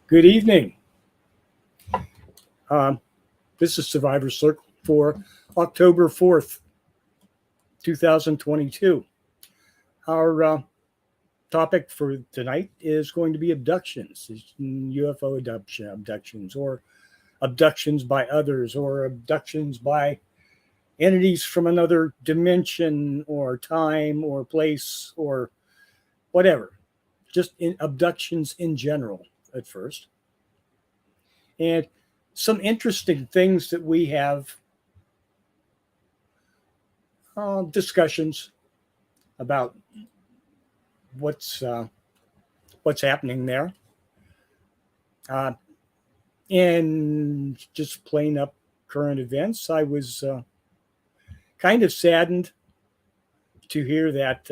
Good evening. Um, this is SurvivorCircle for October 4th, 2022. Our topic for tonight is going to be abductions, UFO abductions, or abductions by others, or abductions by entities from another dimension, or time, or place, or whatever. Just abductions in general at first. And some interesting things that we have discussions about what's happening there, and just plain up current events. I was kind of saddened to hear that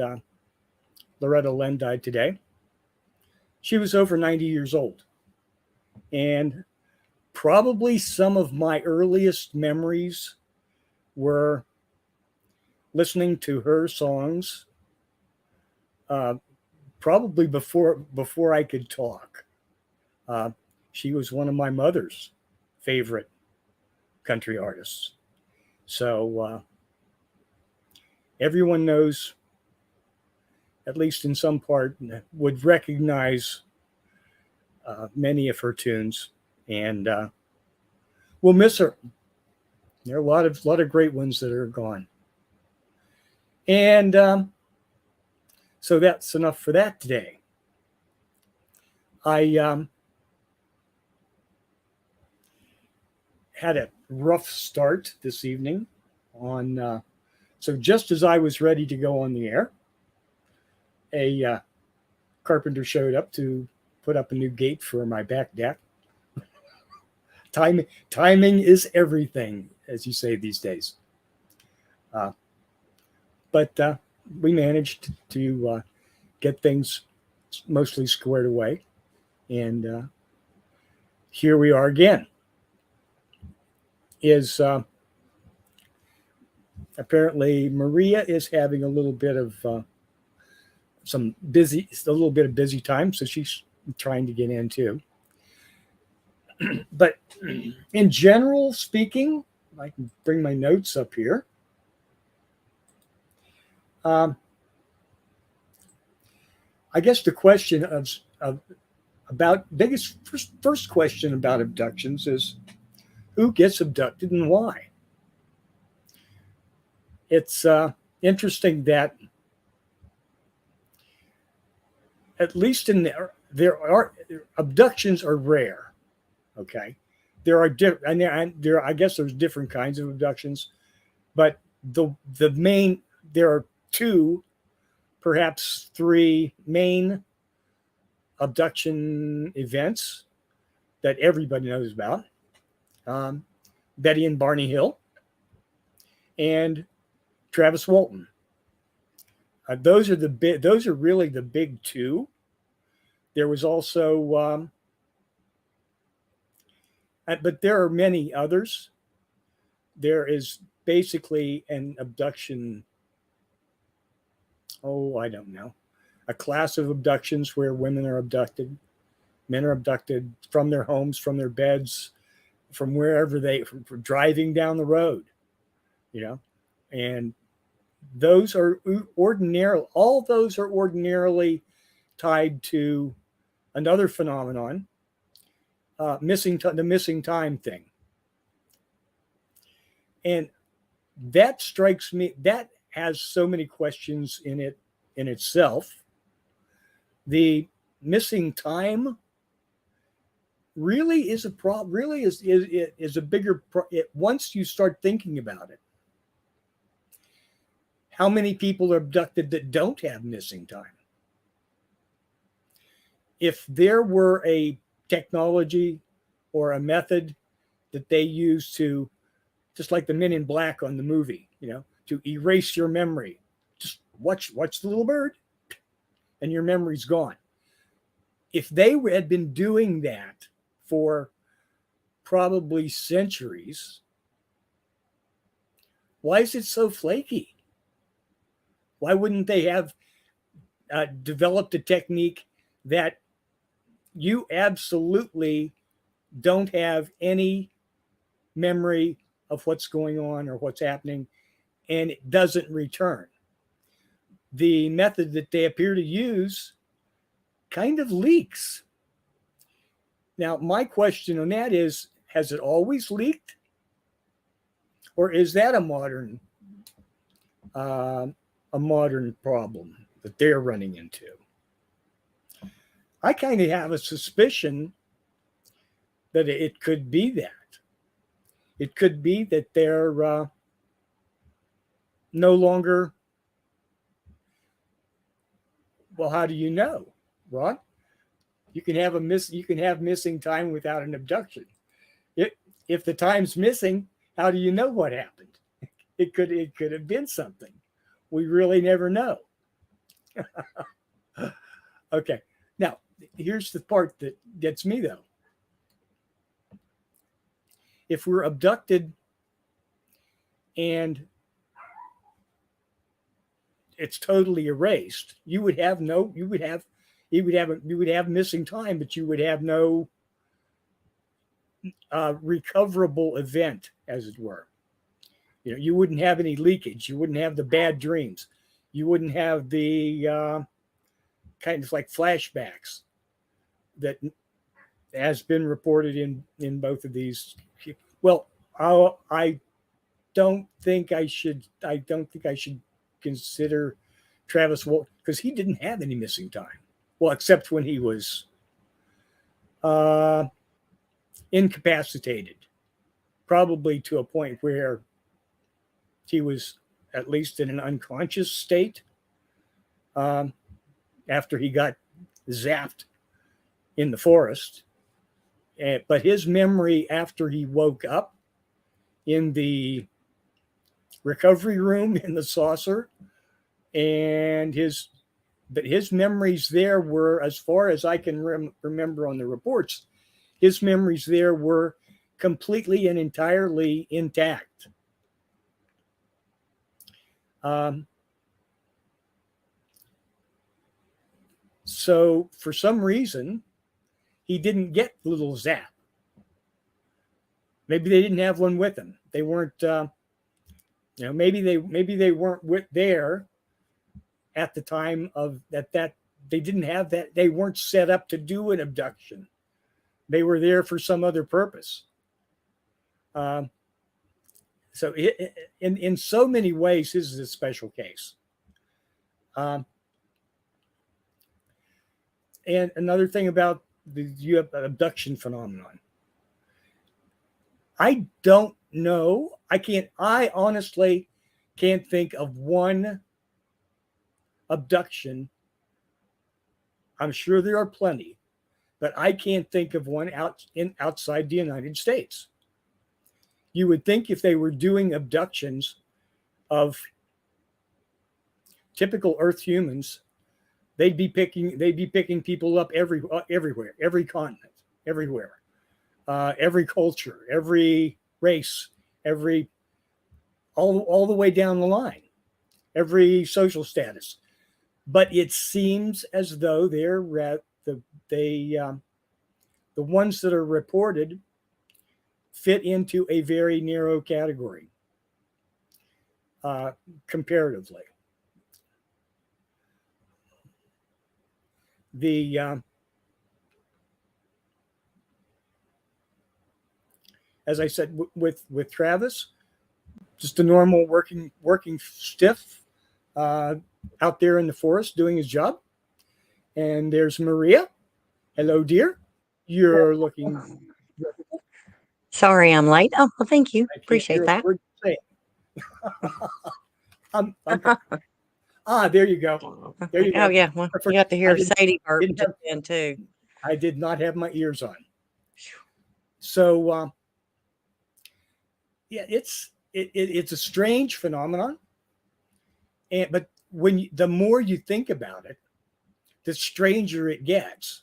Loretta Lynn died today. She was over 90 years old, and probably some of my earliest memories were listening to her songs, probably before I could talk. She was one of my mother's favorite country artists. So everyone knows, at least in some part, would recognize many of her tunes, and we'll miss her. There are a lot of great ones that are gone. And so that's enough for that today. I had a rough start this evening on, so just as I was ready to go on the air, a carpenter showed up to put up a new gate for my back deck. Timing is everything, as you say these days. But we managed to get things mostly squared away. And here we are again. Apparently Maria is having a little bit of busy time, so she's trying to get in too. But in general speaking, I can bring my notes up here. I guess the question first question about abductions is, who gets abducted and why? It's interesting that at least there are abductions are rare. Okay, there are I guess there's different kinds of abductions, but the main, there are two, perhaps three main abduction events that everybody knows about: Betty and Barney Hill and Travis Walton. Those are really the big two. There was also but there are many others. There is basically an abduction, I don't know, a class of abductions where women are abducted. Men are abducted from their homes, from their beds, from wherever from driving down the road, and all those are ordinarily tied to another phenomenon, the missing time thing. And that strikes me, that has so many questions in it in itself. The missing time really is a problem, really is a bigger once you start thinking about it. How many people are abducted that don't have missing time? If there were a technology or a method that they use to, just like the Men in Black on the movie, to erase your memory, just watch the little bird and your memory's gone. If they had been doing that for probably centuries, why is it so flaky? Why wouldn't they have developed a technique that you absolutely don't have any memory of what's going on or what's happening, and it doesn't return. The method that they appear to use kind of leaks. Now, my question on that is, has it always leaked? Or is that a modern problem that they're running into? I kind of have a suspicion that it could be that. It could be that they're no longer. Well, how do you know, Ron? You can have missing time without an abduction. If the time's missing, how do you know what happened? It could have been something. We really never know. Okay. Now, here's the part that gets me, though. If we're abducted and it's totally erased, you would have missing time, but you would have no recoverable event, as it were. You wouldn't have any leakage. You wouldn't have the bad dreams. You wouldn't have the kind of like flashbacks that has been reported in both of these. Well, I don't think I should consider Travis Walton, because he didn't have any missing time. Well, except when he was incapacitated, probably to a point where he was at least in an unconscious state after he got zapped in the forest. But his memory after he woke up in the recovery room in the saucer, and his memories there were, as far as I can remember on the reports, his memories there were completely and entirely intact. So for some reason, he didn't get the little zap. Maybe they didn't have one with him. They weren't, maybe they weren't there at the time of that they didn't have that. They weren't set up to do an abduction. They were there for some other purpose. So in so many ways, this is a special case. And another thing about the abduction phenomenon, I don't know. I honestly can't think of one abduction. I'm sure there are plenty, but I can't think of one outside the United States. You would think if they were doing abductions of typical Earth humans, they'd be picking people up everywhere, every continent, everywhere, every culture, every race, all the way down the line, every social status. But it seems as though they're the ones that are reported fit into a very narrow category comparatively. As I said, with Travis, just a normal working stiff out there in the forest doing his job. And there's Maria. Hello, dear. You're looking. Sorry, I'm late. Oh, well, thank you. Appreciate that. There you go. There you go. Oh, yeah. Well, you have to hear Sadie burp just then, too. I did not have my ears on. So, yeah, it's a strange phenomenon. But the more you think about it, the stranger it gets.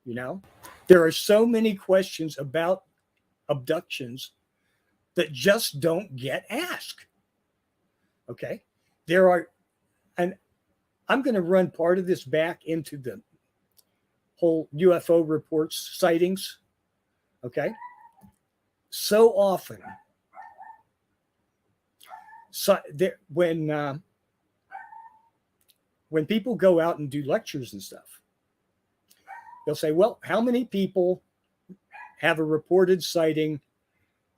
There are so many questions about abductions that just don't get asked. Okay, and I'm going to run part of this back into the whole UFO reports, sightings. Okay. So often, when people go out and do lectures and stuff, they'll say, well, how many people have a reported sighting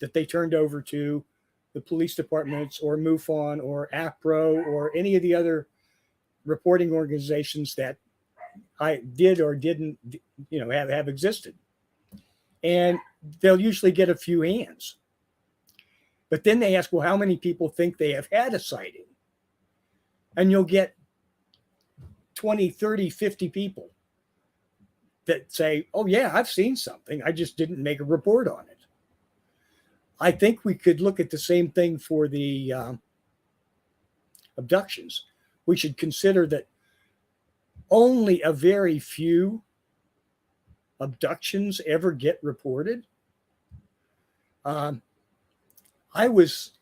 that they turned over to the police departments or MUFON or APRO or any of the other reporting organizations that I did or didn't, have existed? And they'll usually get a few hands. But then they ask, well, how many people think they have had a sighting? And you'll get 20, 30, 50 people that say, oh, yeah, I've seen something. I just didn't make a report on it. I think we could look at the same thing for the abductions. We should consider that only a very few abductions ever get reported. I was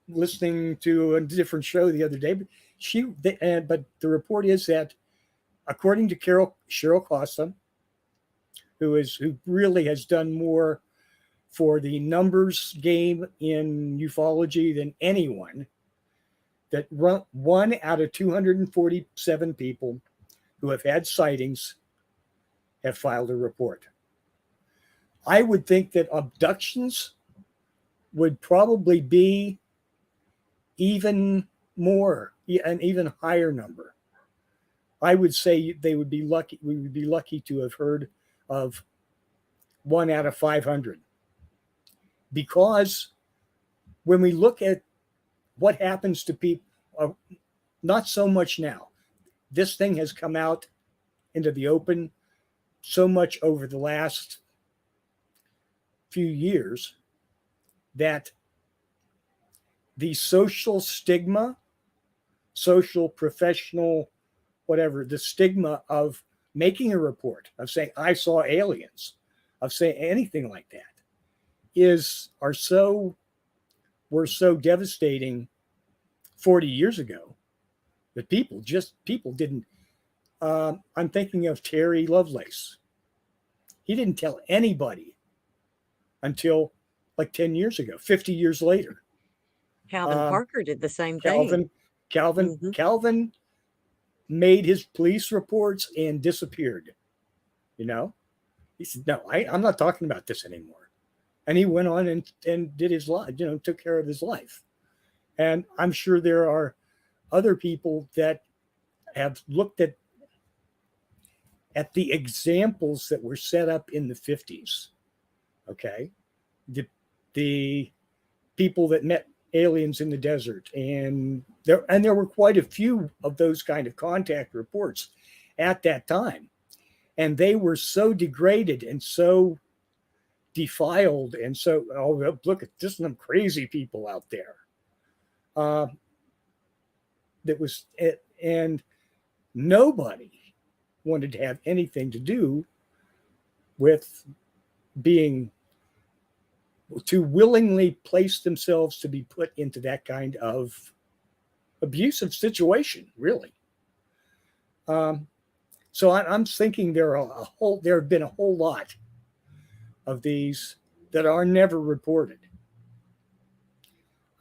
listening to a different show the other day, but the report is that, according to Cheryl Costa, who really has done more for the numbers game in ufology than anyone, that 1 out of 247 people who have had sightings have filed a report. I would think that abductions would probably be even more, an even higher number. I would say we would be lucky to have heard of 1 out of 500. Because when we look at what happens to people, not so much now. This thing has come out into the open so much over the last few years that the social stigma, social, professional, whatever, the stigma of making a report, of saying, I saw aliens, of saying anything like that, were so devastating 40 years ago that people didn't. I'm thinking of Terry Lovelace. He didn't tell anybody until like 10 years ago, 50 years later. Calvin Parker did the same thing. Calvin made his police reports and disappeared. He said, no, I'm not talking about this anymore. And he went on and did his life, took care of his life. And I'm sure there are other people that have looked at the examples that were set up in the 50s. Okay. The people that met aliens in the desert, and there were quite a few of those kind of contact reports at that time. And they were so degraded and so defiled, and so, oh, look at just some crazy people out there. That was it, and nobody wanted to have anything to do with being to willingly place themselves to be put into that kind of abusive situation, really. So I'm thinking there have been a whole lot of these that are never reported.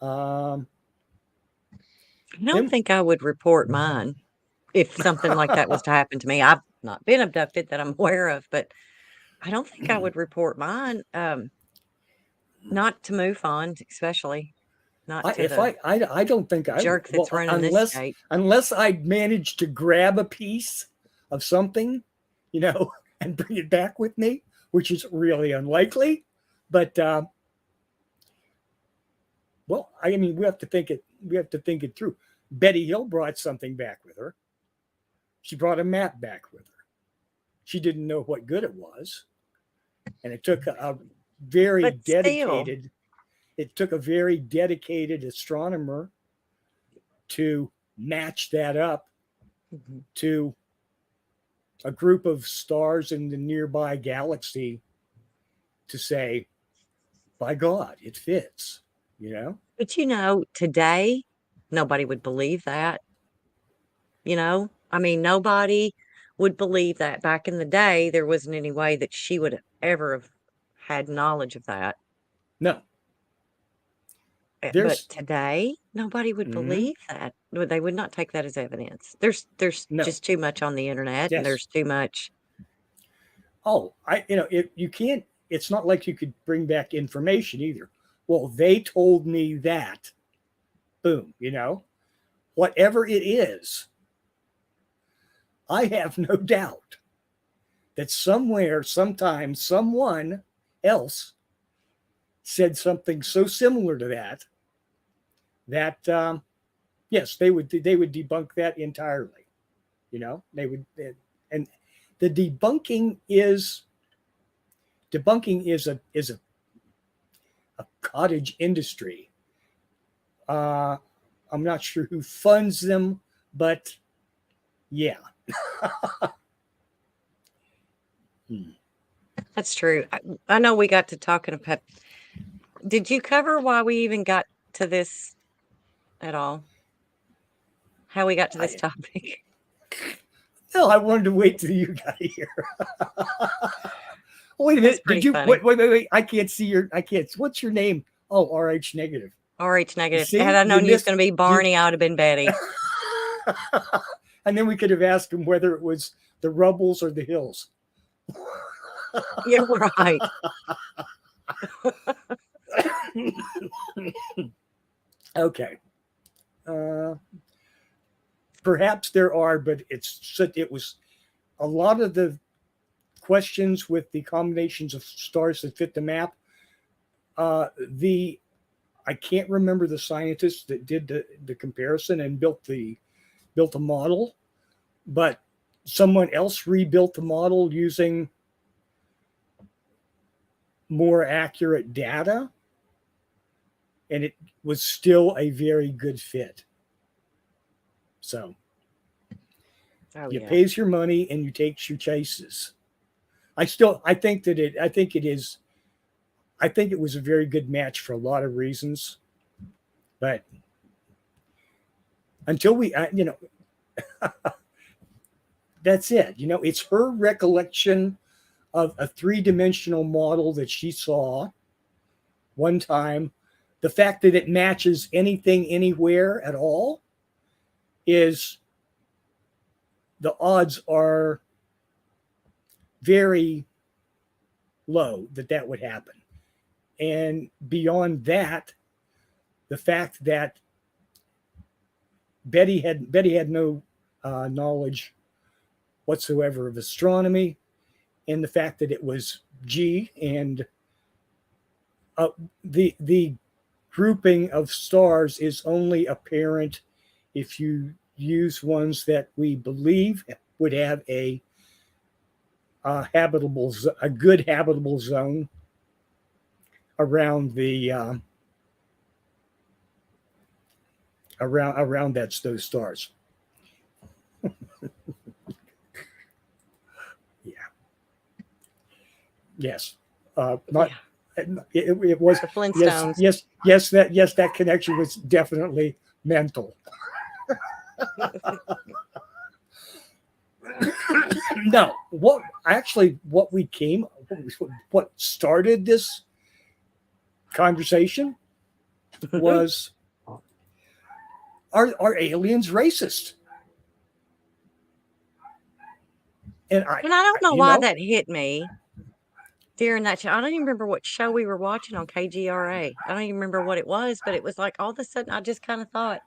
I don't think I would report mine if something like that was to happen to me. I've not been abducted that I'm aware of, but I don't think I would report mine. Not to MUFON, especially not to I don't think I jerk would. that's running this state. Unless I managed to grab a piece of something, and bring it back with me, which is really unlikely. But we have to think it through. Betty Hill brought something back with her. She brought a map back with her. She didn't know what good it was, and it took a very dedicated astronomer to match that up to a group of stars in the nearby galaxy to say, by God, it fits, But today, nobody would believe that. Nobody would believe that back in the day, there wasn't any way that she would ever have had knowledge of that. No. But There's today, nobody would Mhm. believe that. They would not take that as evidence. There's No. just too much on the internet, and Yes. there's too much. Oh, you can't. It's not like you could bring back information either. Well, they told me that. Boom. Whatever it is, I have no doubt that somewhere, sometime, someone else said something so similar to that yes, they would debunk that entirely. They would, and the debunking is a cottage industry. I'm not sure who funds them, but yeah. That's true. I know we got to talking about. Did you cover why we even got to this at all? How we got to this topic? No, I wanted to wait till you got here. Wait a minute. Did you funny. wait? I can't see I can't. What's your name? Oh, RH negative. RH negative. See, Had I known you he was going to be Barney, I would have been Betty. And then we could have asked him whether it was the Rubbles or the Hills. You're right. Okay. Perhaps there are, but it was a lot of the questions with the combinations of stars that fit the map. I can't remember the scientists that did the comparison and built a model, but someone else rebuilt the model using more accurate data, and it was still a very good fit. So you pays your money and you takes your chases. I think it was a very good match for a lot of reasons, but until that's it. It's her recollection of a 3-dimensional model that she saw one time. The fact that it matches anything, anywhere at all, is the odds are very low that would happen. And beyond that, the fact that Betty had no knowledge whatsoever of astronomy, and the fact that it was G, and the grouping of stars is only apparent if you use ones that we believe would have a good habitable zone around the around those stars. Yeah. Yes. Not. Yeah. It was the Flintstones. Yes. That connection was definitely mental. No. What started this conversation was, are aliens racist? And I don't know why that hit me during that show. I don't even remember what show we were watching on KGRA. I don't even remember what it was, but it was like all of a sudden I just kind of thought,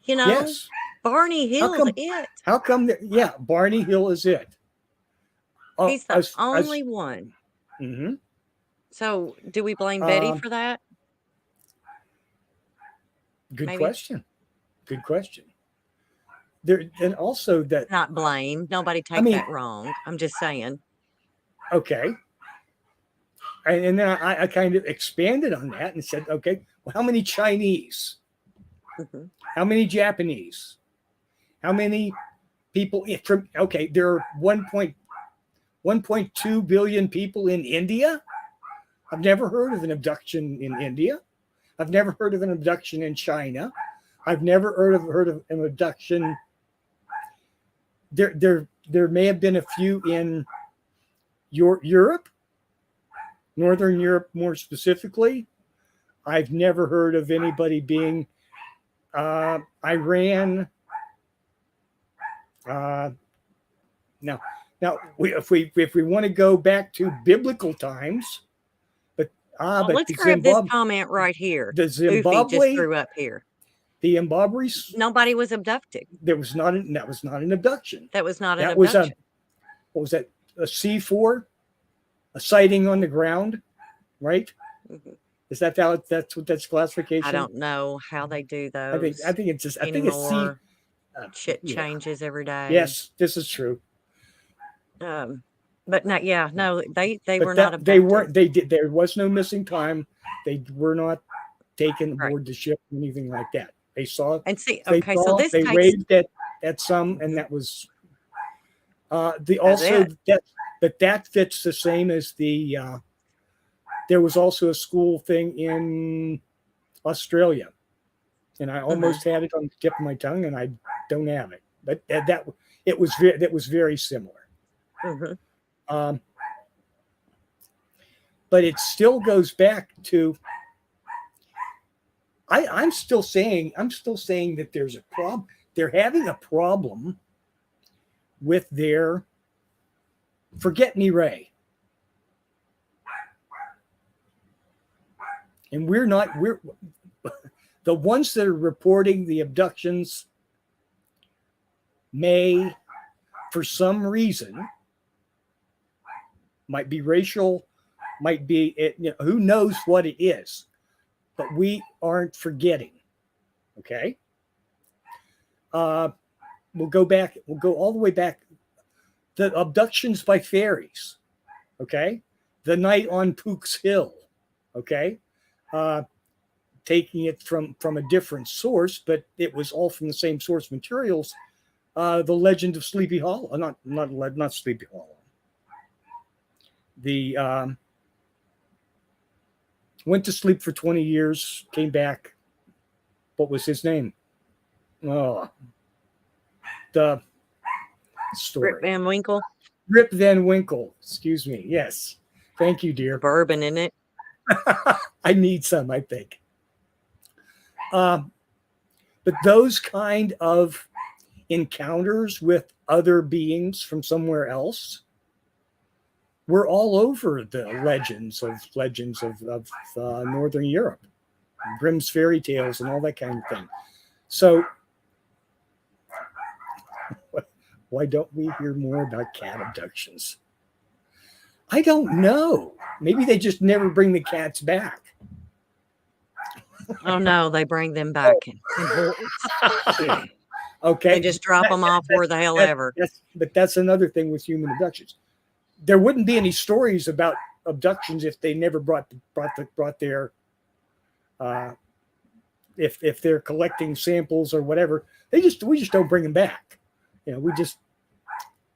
yes, Barney Hill's it. How come Barney Hill is it? He's the only one. Mm-hmm. So do we blame Betty for that? Good question. There, and also that not blame. Nobody take that wrong. I'm just saying. Okay. And then I kind of expanded on that and said, okay, well, how many Chinese? Mm-hmm. How many Japanese? How many people there are 1.2 billion people in India. I've never heard of an abduction in India. I've never heard of an abduction in China. I've never heard of an abduction. there may have been a few in Europe, Northern Europe more specifically. I've never heard of anybody being Iran. Now, if we want to go back to biblical times, but let's the grab this Zimbabwe, comment right here. the Oofy just Zimbabwe, threw up here. the Zimbabwe's, Nobody was abducted. that was not an abduction. That was not an That was abduction. what was that? A C4, a sighting on the ground, right? Mhm. Is that's what that's classification? I don't know how they do those. I think it's just I think it's C. anymore. Shit changes every day. Yes, this is true. But not, yeah, no, they But were not they abducted. weren't. They did. There was no missing time. They were not taken Right. aboard the ship or anything like that. They saw. And see, They okay, saw, so this they takes waved at some, and that was. The That's also it. that fits the same as the. There was also a school thing in Australia, and I almost had it on the tip of my tongue, and I don't have it. But that was very similar. Mhm. But it still goes back to. I'm still saying that there's a problem. They're having a problem with their Forget Me Ray. And we're the ones that are reporting the abductions may, for some reason, might be racial, might be, who knows what it is, but we aren't forgetting. Okay. We'll go all the way back. The abductions by fairies. Okay. The night on Pook's Hill. Okay. Taking it from a different source, but it was all from the same source materials. The Legend of Sleepy Hollow, not Sleepy Hollow. The went to sleep for 20 years, came back. What was his name? Oh, the story. Rip Van Winkle. Rip Van Winkle. Excuse me. Yes. Thank you, dear. Bourbon in it. I need some, I think. But those kind of encounters with other beings from somewhere else were all over the legends of Northern Europe, Grimm's fairy tales, and all that kind of thing. So, why don't we hear more about cat abductions? I don't know. Maybe they just never bring the cats back. Oh no, they bring them back in hordes. Okay. They just drop them off where the hell ever. But that's another thing with human abductions. There wouldn't be any stories about abductions if they never brought their if they're collecting samples or whatever. We just don't bring them back. We just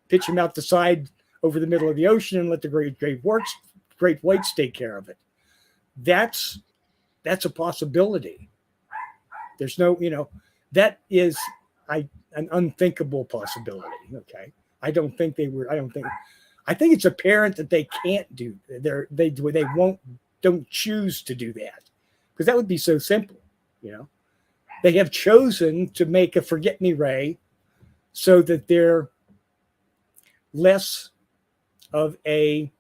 pitch them out the side over the middle of the ocean and let the great whites take care of it. That's a possibility. There's no, that is an unthinkable possibility. Okay. I think it's apparent that they can't do. Don't choose to do that, because that would be so simple. They have chosen to make a Forget Me Ray so that they're less of a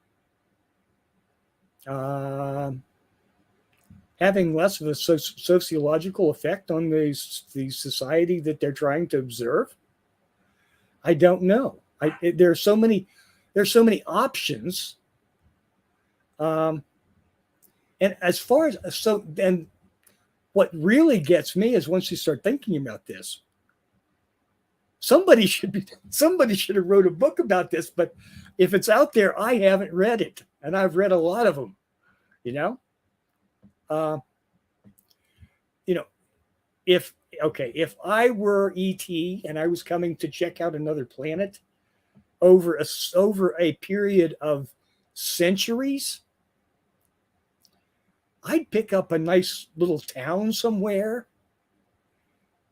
having less of a sociological effect on the society that they're trying to observe. I don't know. There's so many options. And as far as then what really gets me is once you start thinking about this, somebody should have wrote a book about this, but if it's out there, I haven't read it, and I've read a lot of them. If I were ET and I was coming to check out another planet over a period of centuries, I'd pick up a nice little town somewhere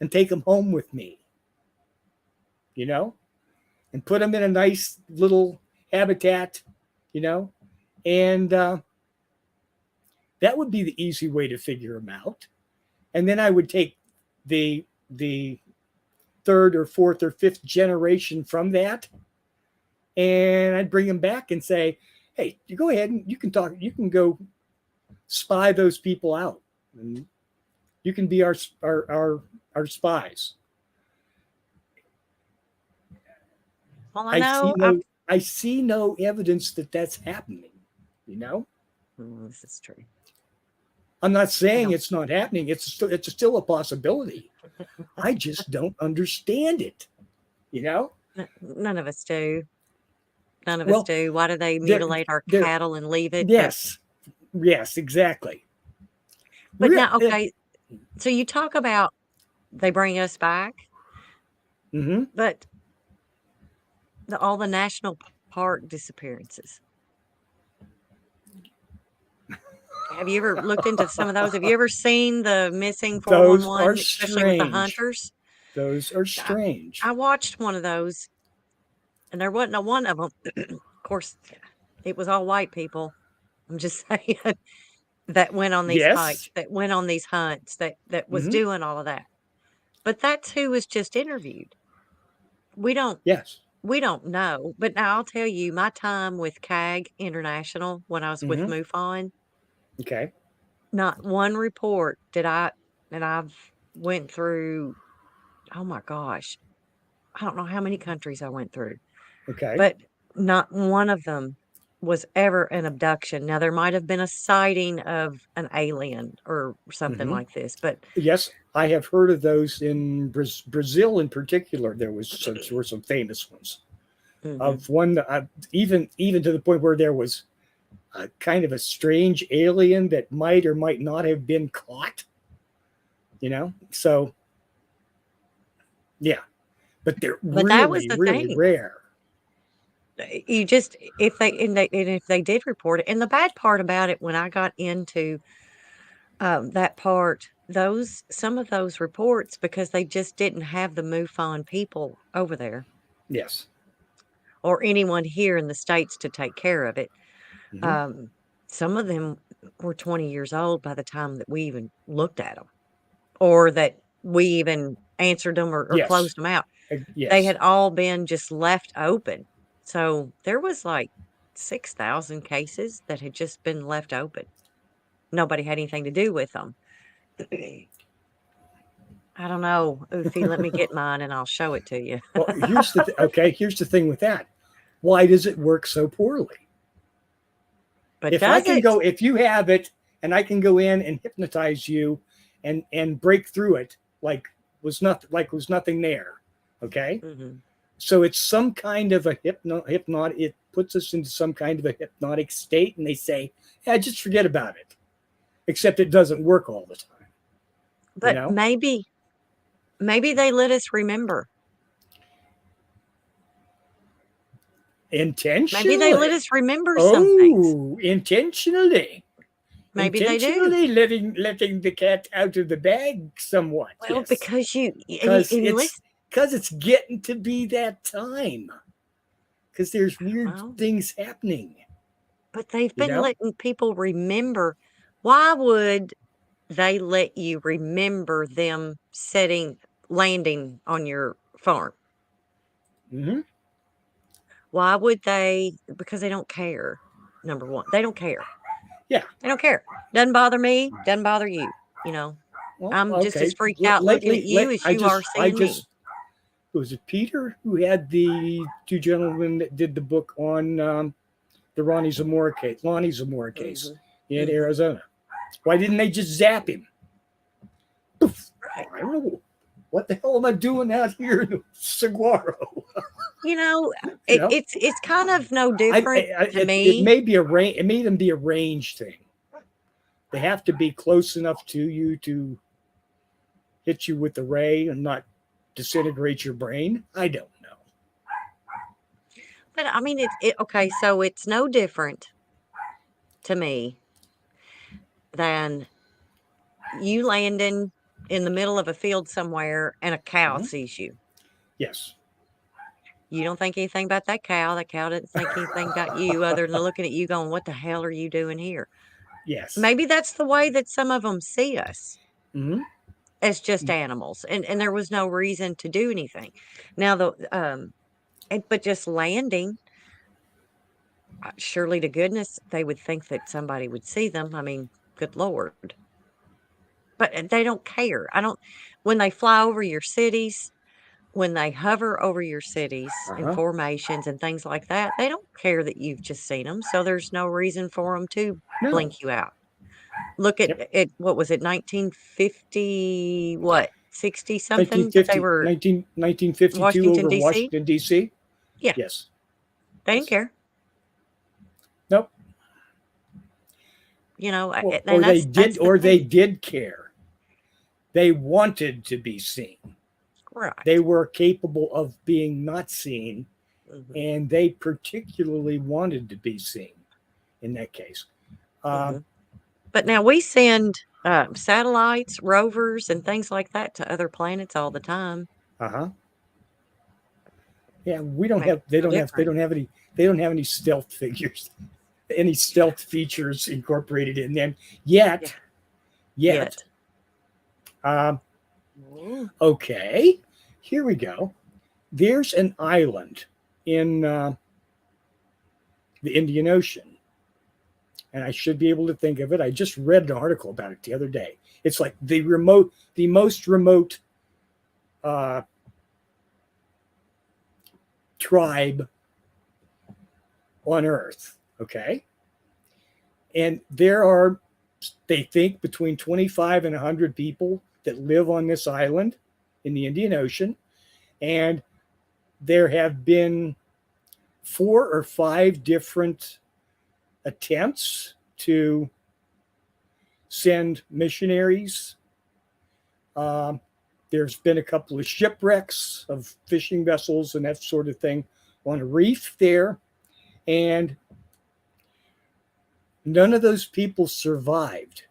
and take them home with me. and put them in a nice little habitat, you know, and that would be the easy way to figure them out. And then I would take the third or fourth or fifth generation from that, and I'd bring them back and say, "Hey, you go ahead and you can talk. You can go spy those people out, and you can be our spies." Well, I know I see no evidence that that's happening. You know, this is true. I'm not saying it's not happening. It's still a possibility. I just don't understand it. You know, None of us do. None of us do. Why do they mutilate our cattle and leave it? Yes, yes, exactly. But now, okay, so you talk about they bring us back, but all the national park disappearances. Have you ever looked into some of those? Have you ever seen the missing 411, especially with the hunters? Those are strange. I watched one of those, and there wasn't one of them. Of course, it was all white people. I'm just saying that went on these hikes, that went on these hunts, that was doing all of that. But that's who was just interviewed. We don't know. But now I'll tell you, my time with CAG International when I was with MUFON. Okay. Not one report did and I've went through, oh my gosh, I don't know how many countries I went through. Okay. But not one of them was ever an abduction. Now, there might have been a sighting of an alien or something like this, but yes, I have heard of those in Brazil in particular. There were some famous ones. Of one, even to the point where there was a kind of a strange alien that might or might not have been caught. You know, so yeah, but they're really rare. You just if they did report it, and the bad part about it when I got into that part, some of those reports, because they just didn't have the MUFON people over there. Yes. Or anyone here in the States to take care of it. Some of them were 20 years old by the time that we even looked at them, or that we even answered them or closed them out. They had all been just left open. So there was like 6,000 cases that had just been left open. Nobody had anything to do with them. I don't know. Oofy, let me get mine and I'll show it to you. Well, here's the thing with that. Why does it work so poorly? But if you have it and I can go in and hypnotize you and break through it like was nothing there. Okay. So it's some kind of a hypnotic. It puts us into some kind of a hypnotic state, and they say, "Yeah, just forget about it." Except it doesn't work all the time. But maybe they let us remember. Intentionally. Maybe they let us remember some things. Oh, intentionally. Maybe they do. letting the cat out of the bag somewhat. Well, because because it's getting to be that time. Because there's weird things happening. But they've been letting people remember. Why would they let you remember them landing on your farm? Why would they? Because they don't care. Number one, they don't care. Yeah. They don't care. Doesn't bother me. Doesn't bother you. You know, I'm just as freaked out looking at you as you are seeing me. Was it Peter who had the two gentlemen that did the book on the Lonnie Zamora case in Arizona? Why didn't they just zap him? I don't know. What the hell am I doing out here in Saguaro? It's kind of no different to me. It may even be a range thing. They have to be close enough to you to hit you with the ray and not disintegrate your brain. I don't know. But I mean, okay. So it's no different to me than you landing in the middle of a field somewhere and a cow sees you. Yes. You don't think anything about that cow. That cow doesn't think anything about you other than looking at you going, what the hell are you doing here? Yes. Maybe that's the way that some of them see us, Hmm. as just animals, and there was no reason to do anything. Now but just landing, surely to goodness they would think that somebody would see them. I mean, good lord. But they don't care. I don't When they fly over your cities, when they hover over your cities in Uh-huh. formations and things like that, they don't care that you've just seen them. So there's no reason for them to No. blink you out. Look at Yep. it. What was it? 1950, what, 60 something that they 1950, were 1952 Washington, over D.C.? Washington, D.C. Yeah, Yes. they didn't Yes. care. Nope. And that's the Or they thing. did care. They wanted to be seen. They Right. were capable of being not seen, Hmm. and they particularly wanted to be seen in that case. Uh, Hmm. But now we send satellites, rovers, and things like that to other planets all the time. uh-huh. Yeah, we don't Makes have. They it no don't have. They different don't have any. They don't have any stealth figures, any stealth features incorporated in them yeah, yet. Yet. yet. Um, Mm. okay, here we go. There's an island in the Indian Ocean, and I should be able to think of it. I just read an article about it the other day. It's like the most remote uh, tribe on Earth. Okay, and there are, they think, between 25 and 100 people that live on this island in the Indian Ocean, and there have been 4 or 5 different attempts to send missionaries. Um, there's been a couple of shipwrecks of fishing vessels and that sort of thing on a reef there. And none of those people survived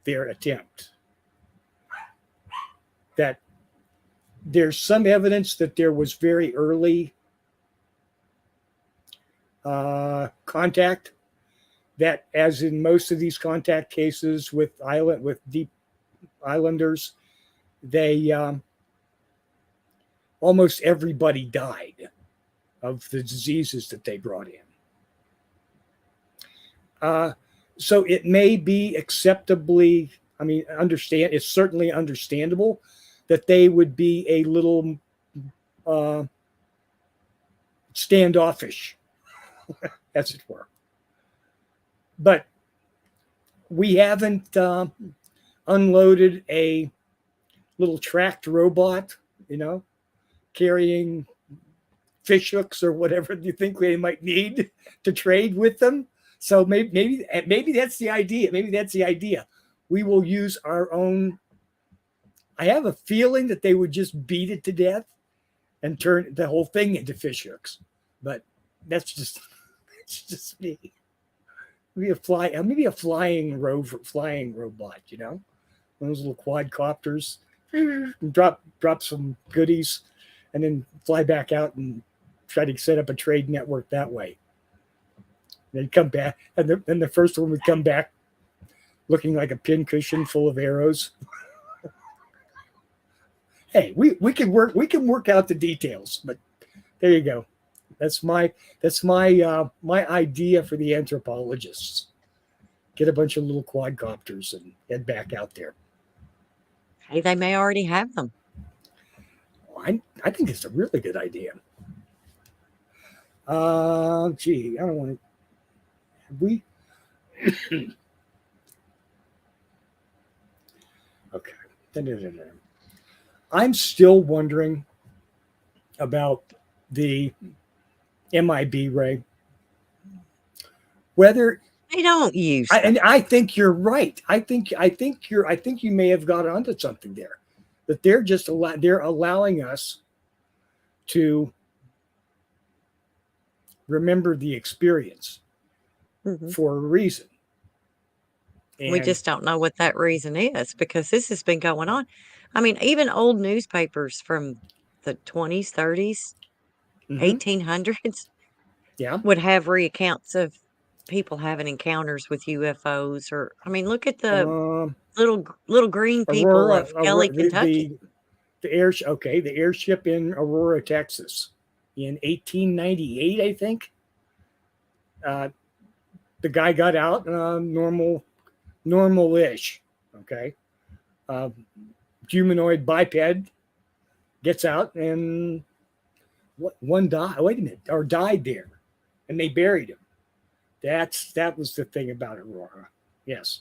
their attempt. That there's some evidence that there was very early contact, that as in most of these contact cases with deep islanders, they almost everybody died of the diseases that they brought in. Uh, so it may be acceptably, I mean, it's certainly understandable that they would be a little uh, standoffish, as it were. But we haven't unloaded a little tracked robot, carrying fish hooks or whatever you think they might need to trade with them. So maybe that's the idea. Maybe that's the idea. We will use our own. I have a feeling that they would just beat it to death and turn the whole thing into fish hooks. But that's just me. Maybe a flying robot. Those little quadcopters. Drop some goodies, and then fly back out and try to set up a trade network that way. They'd come back, and then the first one would come back looking like a pincushion full of arrows. Hey, we can work out the details, but there you go. That's my my idea for the anthropologists. Get a bunch of little quadcopters and head back out there. Hey, they may already have them. I think it's a really good idea. Gee, I don't want to. We okay. I'm still wondering about the MIB ray. Whether They don't use them. and I think you're right. I think you may have got onto something there. That they're allowing us to remember the experience Mhm. for a reason. We And just don't know what that reason is because this has been going on. I mean, even old newspapers from the 20s, 30s, 1800s, Yeah. would have recounts of people having encounters with UFOs. Or, I mean, look at the Um, little green people of Kelly, Kentucky. The airship in Aurora, Texas, in 1898, I think. Uh, the guy got out normal-ish. Okay, uh, humanoid biped gets out, and one died. Wait a minute, or died there, and they buried him. That was the thing about Aurora. Yes.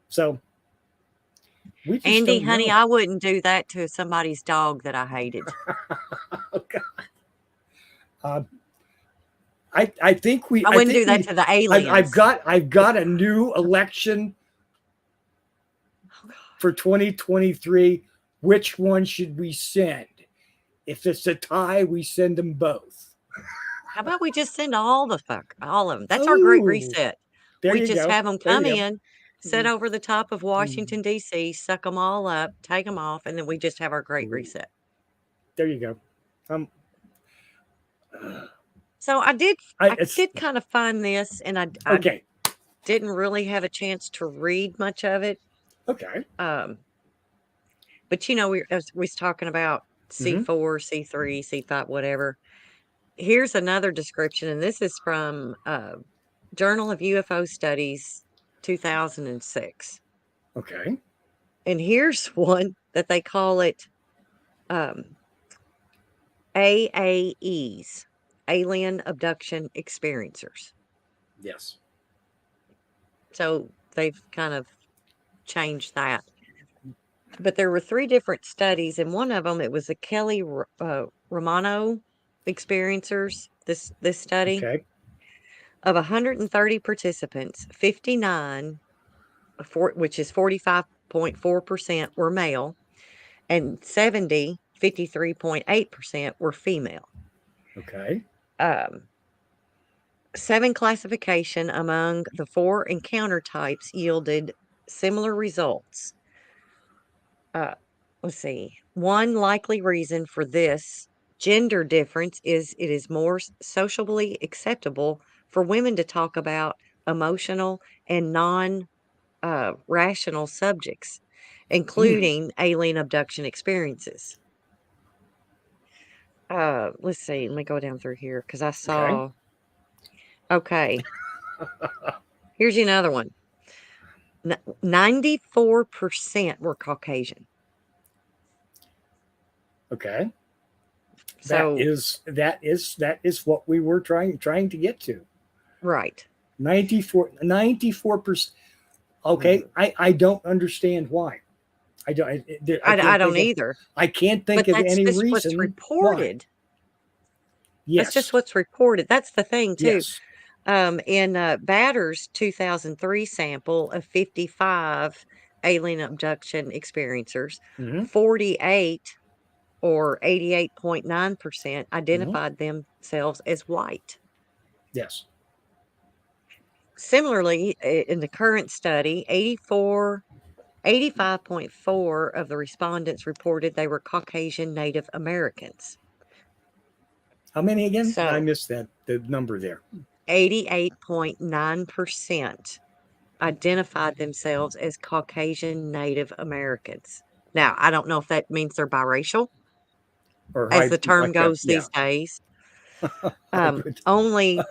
So we just Andy, don't honey, know. I wouldn't do that to somebody's dog that I hated. Oh, God. I think we. I I wouldn't think do that we. to the I've, I've aliens. got. I've got a new election Oh, God. for 2023. Which one should we send? If it's a tie, we send them both. How about we just send all of them? That's our great Oh, reset. there We you just go. have them There come you in, sit go. over the top of Mm, Washington, D.C., suck them all up, take them off, and then we just have our great mm. reset. There you go. So I did It's kind of find this, and I okay. didn't really have a chance to read much of it. Okay. But as we was talking about Mm-hmm. C4, C3, C5, whatever. Here's another description, and this is from Journal of UFO Studies, 2006. Okay. And here's one that they call it AAEs, Alien Abduction Experiencers. Yes. So they've kind of changed that. But there were 3 different studies, and one of them, it was the Kelly Romano experiencers, this study. Okay. Of 130 participants, 59, which is 45.4%, were male, and 70, 53.8%, were female. Okay. 7 classification among the 4 encounter types yielded similar results. Let's see. One likely reason for this gender difference is it is more socially acceptable for women to talk about emotional and rational subjects, including alien abduction experiences. Let's see. Let me go down through here because I Okay. saw. Okay, here's another one. 94% were Caucasian. Okay. So That is what we were trying to get to. right. 94%. Okay. I don't understand why. I I can't don't think of either. I can't think But of that's any just what's reason why. reported. That's just Yes. what's reported. That's the thing too. Yes. In Batter's 2003 sample of 55 alien abduction experiencers, Mm-hmm. 48 or 88.9% Mm-hmm. identified themselves as white. Yes. Similarly, in the current study, 85.4 of the respondents reported they were Caucasian Native Americans. How many again? I So missed the number there. 88.9% identified themselves as Caucasian Native Americans. Now, I don't know if that means they're biracial, Or as the term like that. goes Yeah. these days. Hybrid. Only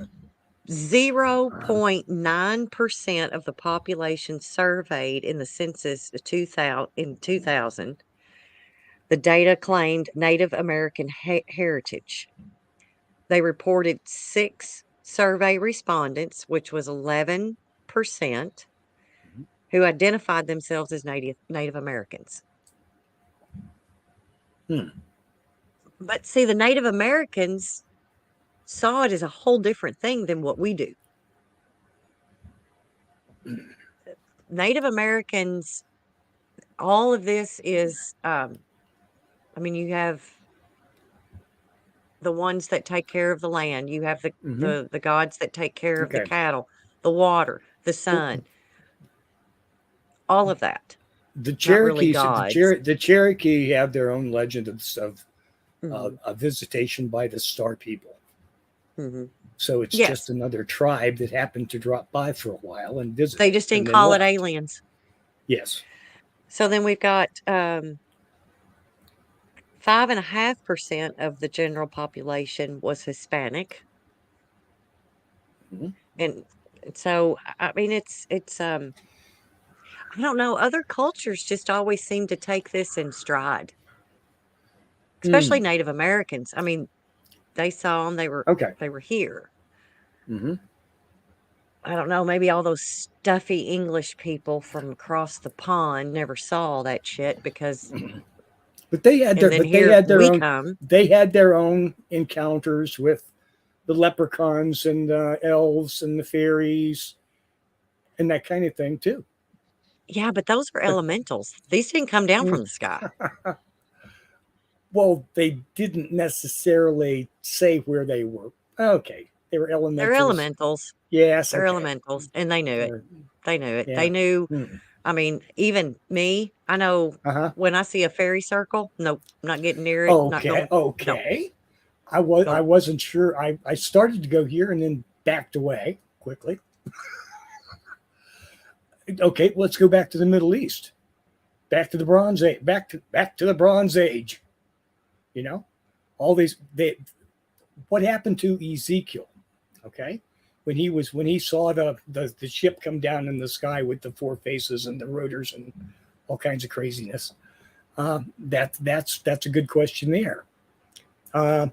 0.9% of the population surveyed in the census in 2000, the data claimed Native American heritage. They reported 6 survey respondents, which was 11%, who identified themselves as Native Americans. But see, the Native Americans saw it as a whole different thing than what we do. Native Americans, all of this is, you have the ones that take care of the land. You have Mm-hmm. the gods that take care of the Okay. cattle, the water, the sun, all of that. The Not really Cherokees, gods. the Cherokee have their own legend of Mhm. a visitation by the Star People. Mhm. So it's just Yes. another tribe that happened to drop by for a while and visit They just didn't and then call it left. aliens. Yes. So then we've got 5.5% of the general population was Hispanic. Mhm. And so I mean it's I don't know, other cultures just always seem to take this in stride, especially Mm. Native Americans. I mean, they saw them, Okay. they were here. Hmm. I don't know, maybe all those stuffy English people from across the pond never saw that shit because But they had and their then but they here had their we own come. they had their own encounters with the leprechauns and the elves and the fairies and that kind of thing too. Yeah, but those are But elementals. These didn't come down mm, from the sky. well, they didn't necessarily say where they were. Okay, they were They're elementals. elementals. Yes. They're Okay. elementals, and they knew it. Or, They knew it. They yeah. knew. Mm. I mean, even me, I know Uh huh. when I see a fairy circle, nope, not getting near it. Not Okay. going. No, Okay. I nope. wasn't sure. I started to go here and then backed away quickly. Okay, let's go back to the Middle East. Back to the Bronze Age. Back to the Bronze Age. You know, all these. What happened to Ezekiel? Okay, when he saw the ship come down in the sky with the four faces and the rotors and all kinds of craziness. That's a good question there. Uh,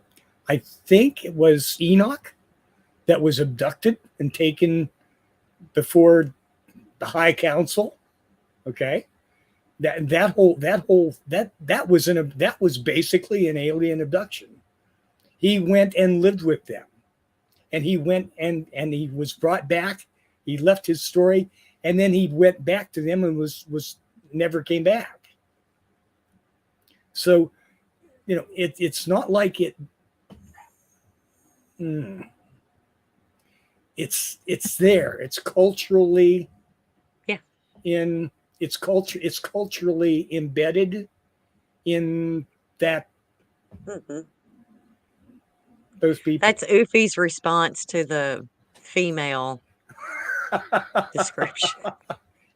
I think it was Enoch that was abducted and taken before the High Council. Okay, that was basically an alien abduction. He went and lived with them, and he went and he was brought back. He left his story, and then he went back to them and was never came back. So it's not like it. Mm, it's there. It's culturally Yeah. in its culture. It's culturally embedded in that Hmm. those people. That's Oofy's response to the female description.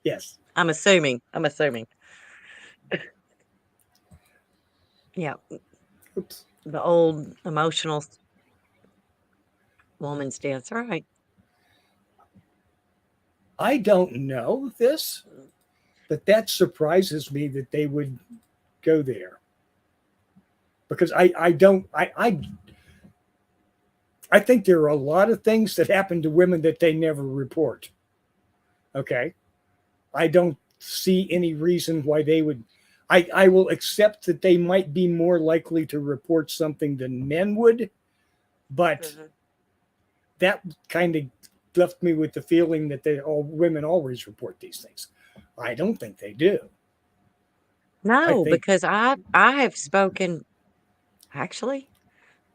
Yes. I'm assuming. I'm assuming. Yeah, Oops. the old emotional woman's dance. Right. I don't know this, but that surprises me that they would go there because I don't I think there are a lot of things that happen to women that they never report. Okay, I don't see any reason why they would. I will accept that they might be more likely to report something than men would, but Hmm. that kind of left me with the feeling that all women always report these things. I don't think they do. I No, think. because I have spoken. Actually,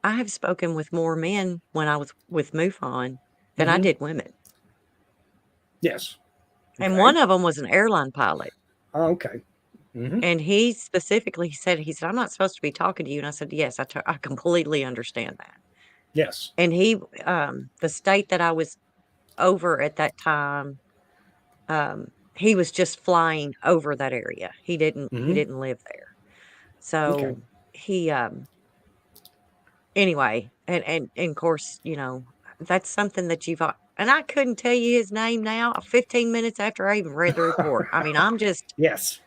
I have spoken with more men when I was with MUFON than I Hmm. did women. Yes. And Okay. one of them was an airline pilot. Okay. Hmm. And he specifically said, "I'm not supposed to be talking to you." And I said, "Yes, I completely understand that." Yes. And he, the state that I was over at that time, he was just flying over that area. He Hmm. didn't live there. Okay. So he, anyway, and of course, that's something that and I couldn't tell you his name now, 15 minutes after I even read the report. I mean, Yes.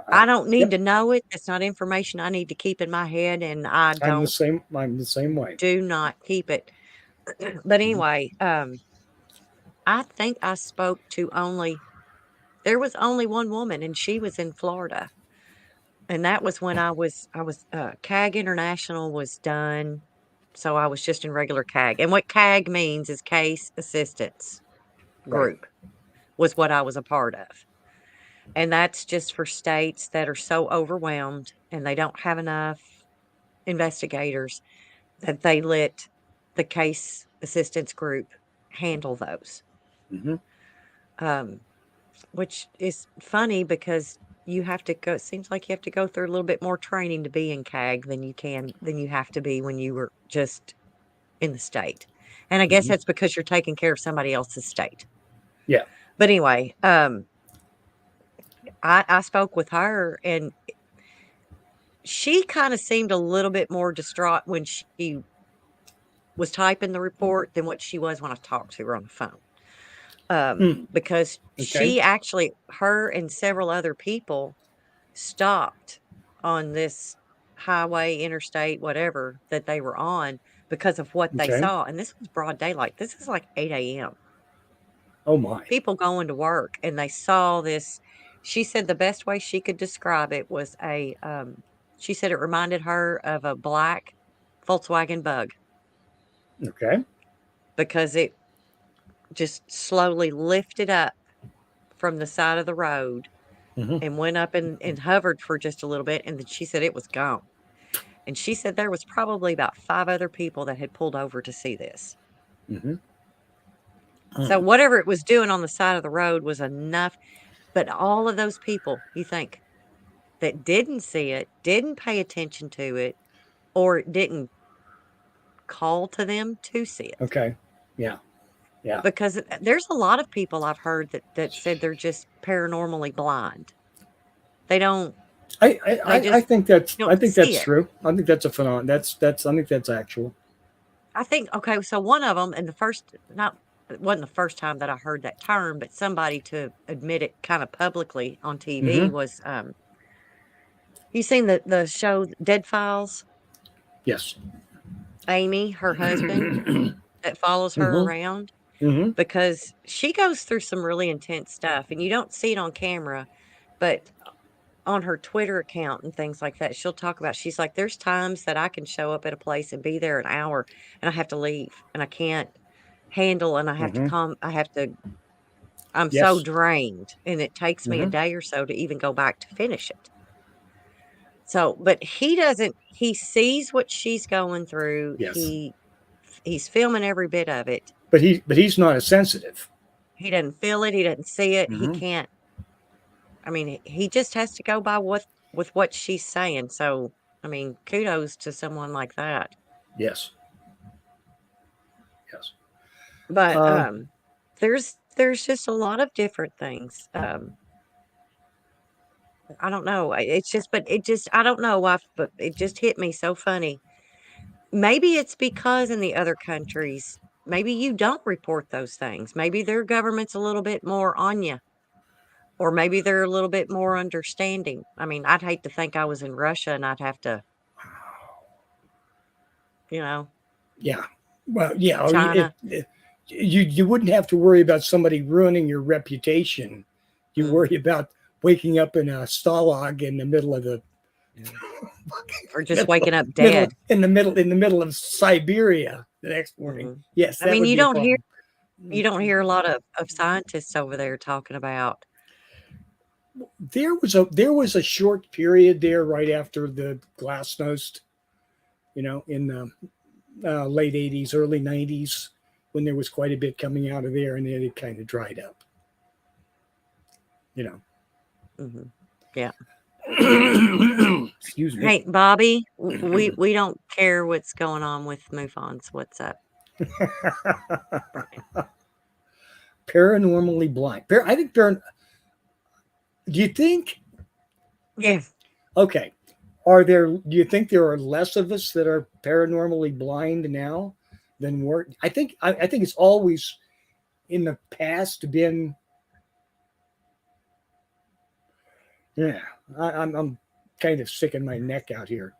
I don't need Yep. to know it. That's not information I need to keep in my head, and I I'm the don't same. I'm the same way. do not keep it. But Hmm. anyway, I think I spoke to there was only one woman, and she was in Florida. And that was when CAG International was done. So I was just in regular CAG. And what CAG means is Case Assistance Right. Group was what I was a part of. And that's just for states that are so overwhelmed and they don't have enough investigators that they let the Case Assistance Group handle those. Hmm. Um, which is funny because you have to go. It seems like you have to go through a little bit more training to be in CAG than you have to be when you were just in the state. And I guess Mhm. that's because you're taking care of somebody else's state. Yeah. But anyway, I spoke with her, and she kind of seemed a little bit more distraught when she was typing the report than what she was when I talked to her on the phone. Hmm. Because Okay. she actually, her and several other people stopped on this highway, interstate, whatever that they were on because of what they Okay. saw. And this was broad daylight. This is like 8 a.m. Oh my. People going to work, and they saw this. She said the best way she could describe it was she said it reminded her of a black Volkswagen Bug Okay. because it just slowly lifted up from the side of the road Hmm. and went up and hovered for just a little bit, and then she said it was gone. And she said there was probably about 5 other people that had pulled over to see this. Hmm. So whatever it was doing on the side of the road was enough, but all of those people, you think, that didn't see it, didn't pay attention to it, or it didn't call to them to see it. Okay. Yeah. Yeah. Because there's a lot of people I've heard that said they're just paranormally blind. They don't they I just think that's don't see it. true. I think that's a phenomenon. That's I think that's actual. I think okay, so one of them, and the first not it wasn't the first time that I heard that term, but somebody to admit it kind of publicly on TV Hmm. was you seen the show Dead Files? Yes. Amy, her husband, Hmm. that follows her around Hmm. because she goes through some really intense stuff, and you don't see it on camera, but on her Twitter account and things like that, she'll talk about she's like, "There's times that I can show up at a place and be there an hour, and I have to leave, and I can't handle, and I have to Hmm. come I have to I'm so Yes. drained, and it takes me a Hmm. day or so to even go back to finish it." So, but he doesn't he sees what she's going through. Yes. He's filming every bit of it. But he's not as sensitive. He doesn't feel it, he doesn't see it, he Hmm. can't I mean, he just has to go by with what she's saying. So, I mean, kudos to someone like that. Yes. Yes. But Uh, there's just a lot of different things. I don't know. It's just but it just I don't know why, but it just hit me so funny. Maybe it's because in the other countries, maybe you don't report those things. Maybe their government's a little bit more on you, or maybe they're a little bit more understanding. I mean, I'd hate to think I was in Russia and I'd have to, you know, yeah. Well, yeah. China. You wouldn't have to worry about somebody ruining your reputation. You Mm, worry about waking up in a stalag in the middle of the mm. Or just middle waking up dead. in the middle of Siberia the next morning. Mhm. Yes, I that mean, would be a problem. you don't hear a lot of scientists over there talking about. There was a short period there right after the glasnost, in the late '80s, early '90s, when there was quite a bit coming out of there, and then it kind of dried up. You Mhm. Yeah. know. Excuse me. Hey, Bobby, we don't care what's going on with MUFONs. What's up, Brian? Paranormally blind. I think Do you think? Yeah. Okay. Do you think there are less of us that are paranormally blind now than were? I think it's always in the past been. Yeah, I'm kind of sticking my neck out here.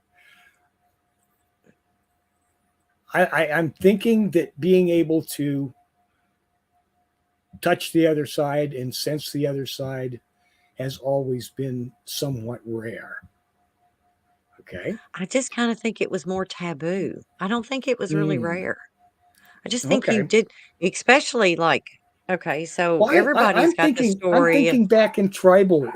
I'm thinking that being able to touch the other side and sense the other side has always been somewhat rare. Okay. I just kind of think it was more taboo. I don't think it was really Mm, rare. I just think you okay. did, especially like, okay, so Well, everybody's I'm got the thinking. I'm story of, thinking back in tribal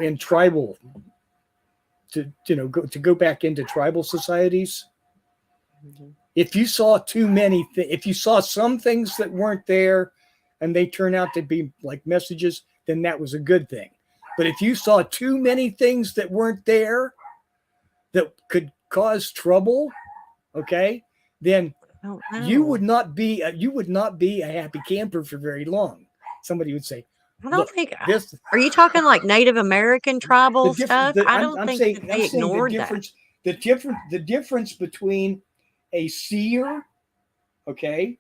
to go back into tribal societies. Mhm. If you saw too many, if you saw some things that weren't there, and they turn out to be like messages, then that was a good thing. But if you saw too many things that weren't there that could cause trouble, okay, then I don't you know. would not be a happy camper for very long. Somebody would say, I don't "Look, think. this Are you talking like Native American the tribal difference. stuff? I don't I'm think that they saying ignored that. the difference between a seer, okay,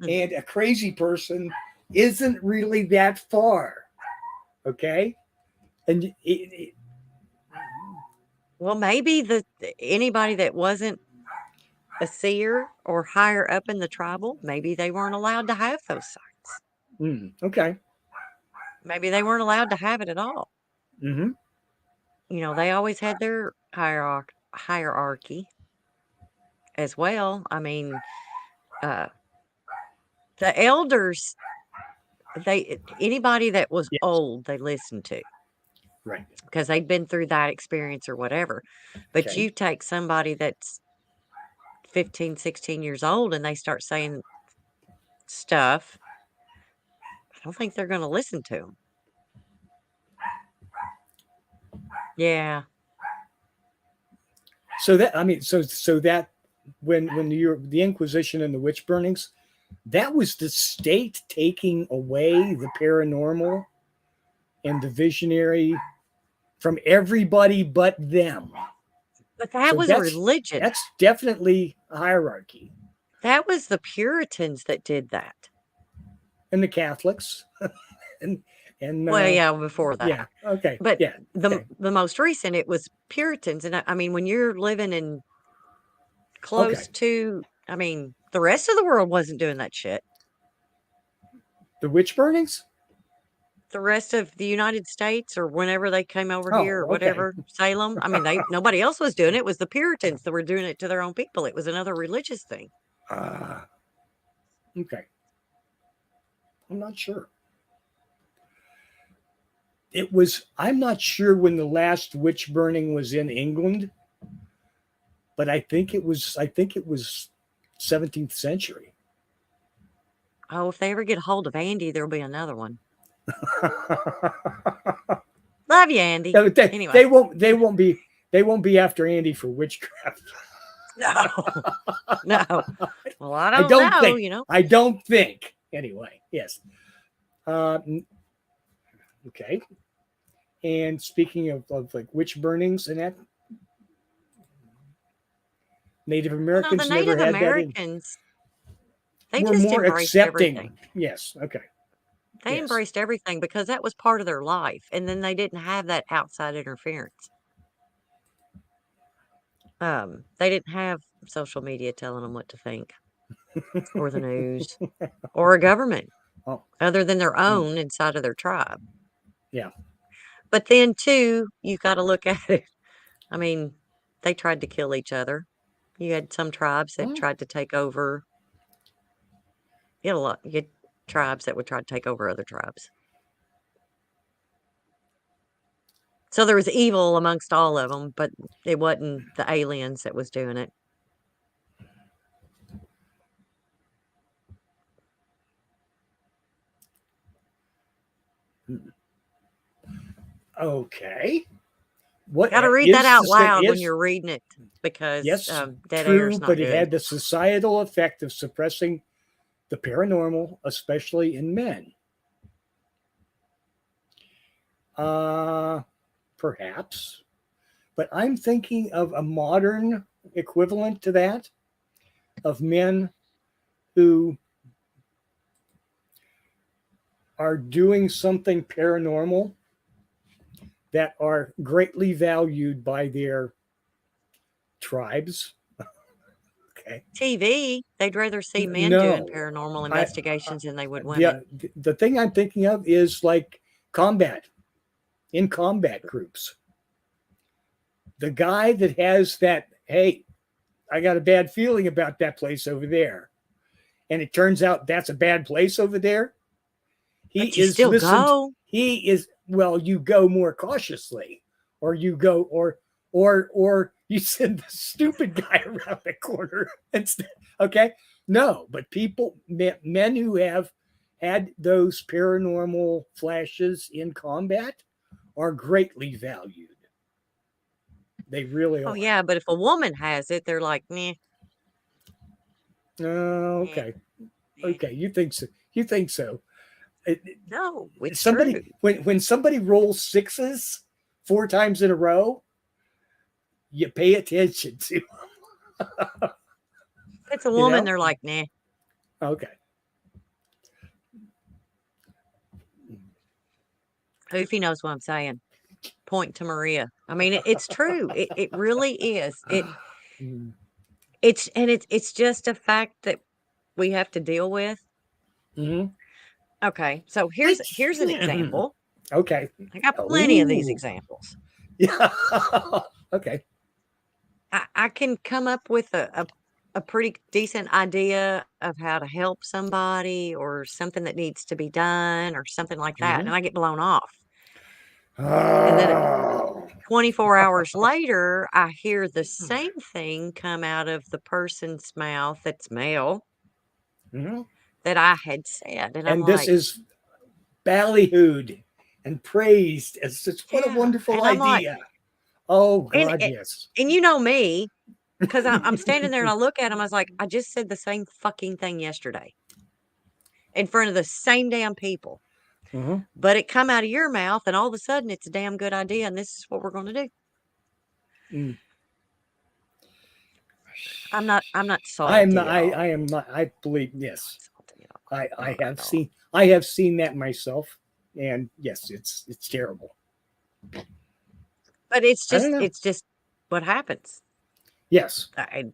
Mm. and a crazy person isn't really that far, okay, and Well, maybe anybody that wasn't a seer or higher up in the tribal, maybe they weren't allowed to have those sites. okay, Maybe they weren't allowed to have it at all. mm-hmm. You know, they always had their hierarchy as well. I mean, uh, the elders, anybody that was Yes, old, they listened to right, because they'd been through that experience or whatever. But okay. you take somebody that's 15, 16 years old and they start saying stuff, I don't think they're going to listen to them. Yeah. So that that when the Inquisition and the witch burnings, that was the state taking away the paranormal and the visionary from everybody but them. But that So was religion. that's definitely a hierarchy. That was the Puritans that did that. And the Catholics, and Well, yeah, before that. yeah, okay, But yeah, okay. the most recent, it was Puritans. And I mean, when you're living in Okay. close to, I mean, the rest of the world wasn't doing that shit. The witch burnings? The rest of the United States, or whenever they came over Oh, here or okay. whatever, Salem. I mean, nobody else was doing it. It was the Puritans that were doing it to their own people. It was another religious thing. Okay. I'm not sure. I'm not sure when the last witch burning was in England, but I think it was 17th century. Oh, if they ever get a hold of Andy, there'll be another one. Love you, Andy. Anyway, they won't be after Andy for witchcraft. No. No. Well, I don't know, think. you know. I don't think. Anyway, yes. Okay. And speaking of like witch burnings and that, Native Americans the never Native had Americans, they that. We're just more embraced accepting. everything. Yes. Okay. They Yes. embraced everything because that was part of their life. And then they didn't have that outside interference. They didn't have social media telling them what to think, or the news, or a government, other than their own inside of their tribe. Yeah. But then, too, you got to look at it. I mean, they tried to kill each other. You had some tribes that tried to take over. You had tribes that would try to take over other tribes. So there was evil amongst all of them, but it wasn't the aliens that was doing it. Okay. What Got to read that out loud when you're reading it, because dead air's not but good. it had the societal effect of suppressing the paranormal, especially in men. Perhaps, but I'm thinking of a modern equivalent to that, of men who are doing something paranormal that are greatly valued by their tribes. Okay. TV, they'd rather see men doing paranormal investigations than they would women. The thing I'm thinking of is like in combat groups. The guy that has that, hey, I got a bad feeling about that place over there, and it turns out that's a bad place over there. He but you is still listened. Go. He is, well, you go more cautiously, or you go, or you send the stupid guy around the corner instead. Okay, no, but men who have had those paranormal flashes in combat are greatly valued. They really Oh are. yeah, but if a woman has it, they're like, meh, Okay. meh. Okay. You think so? You think so? No, it's true. Somebody when somebody rolls sixes 4 times in a row, you pay attention to. If it's a You woman, know? they're like, nah. Okay. Hoofy knows what I'm saying. Point to Maria. I mean, it's true. It really is. Mm. It's just a fact that we have to deal with. Mm-hmm. Okay, so here's an Mm-hmm. example. Okay. I got plenty of these Ooh. examples. Yeah. Okay. I can come up with a pretty decent idea of how to help somebody or something that needs to be done or something like that, Mm-hmm. and I get blown off. And then Oh. 24 hours later, I hear the same thing come out of the person's mouth that's male Mm-hmm. that I had said. And I'm And this like, is ballyhooed and praised as such. What a yeah. wonderful And I'm like, idea. Oh and God, it, yes. and you know me, because I'm standing there and I look at him, I was like, I just said the same fucking thing yesterday in front of the same damn people. Mm-hmm. But it come out of your mouth and all of a sudden it's a damn good idea and this is what we're gonna do. Mm. I'm not salty at all. I am not. I believe yes. Salty at all. Not at all. I have seen that myself, and yes, it's terrible. But I don't know. it's just what happens. Yes, I,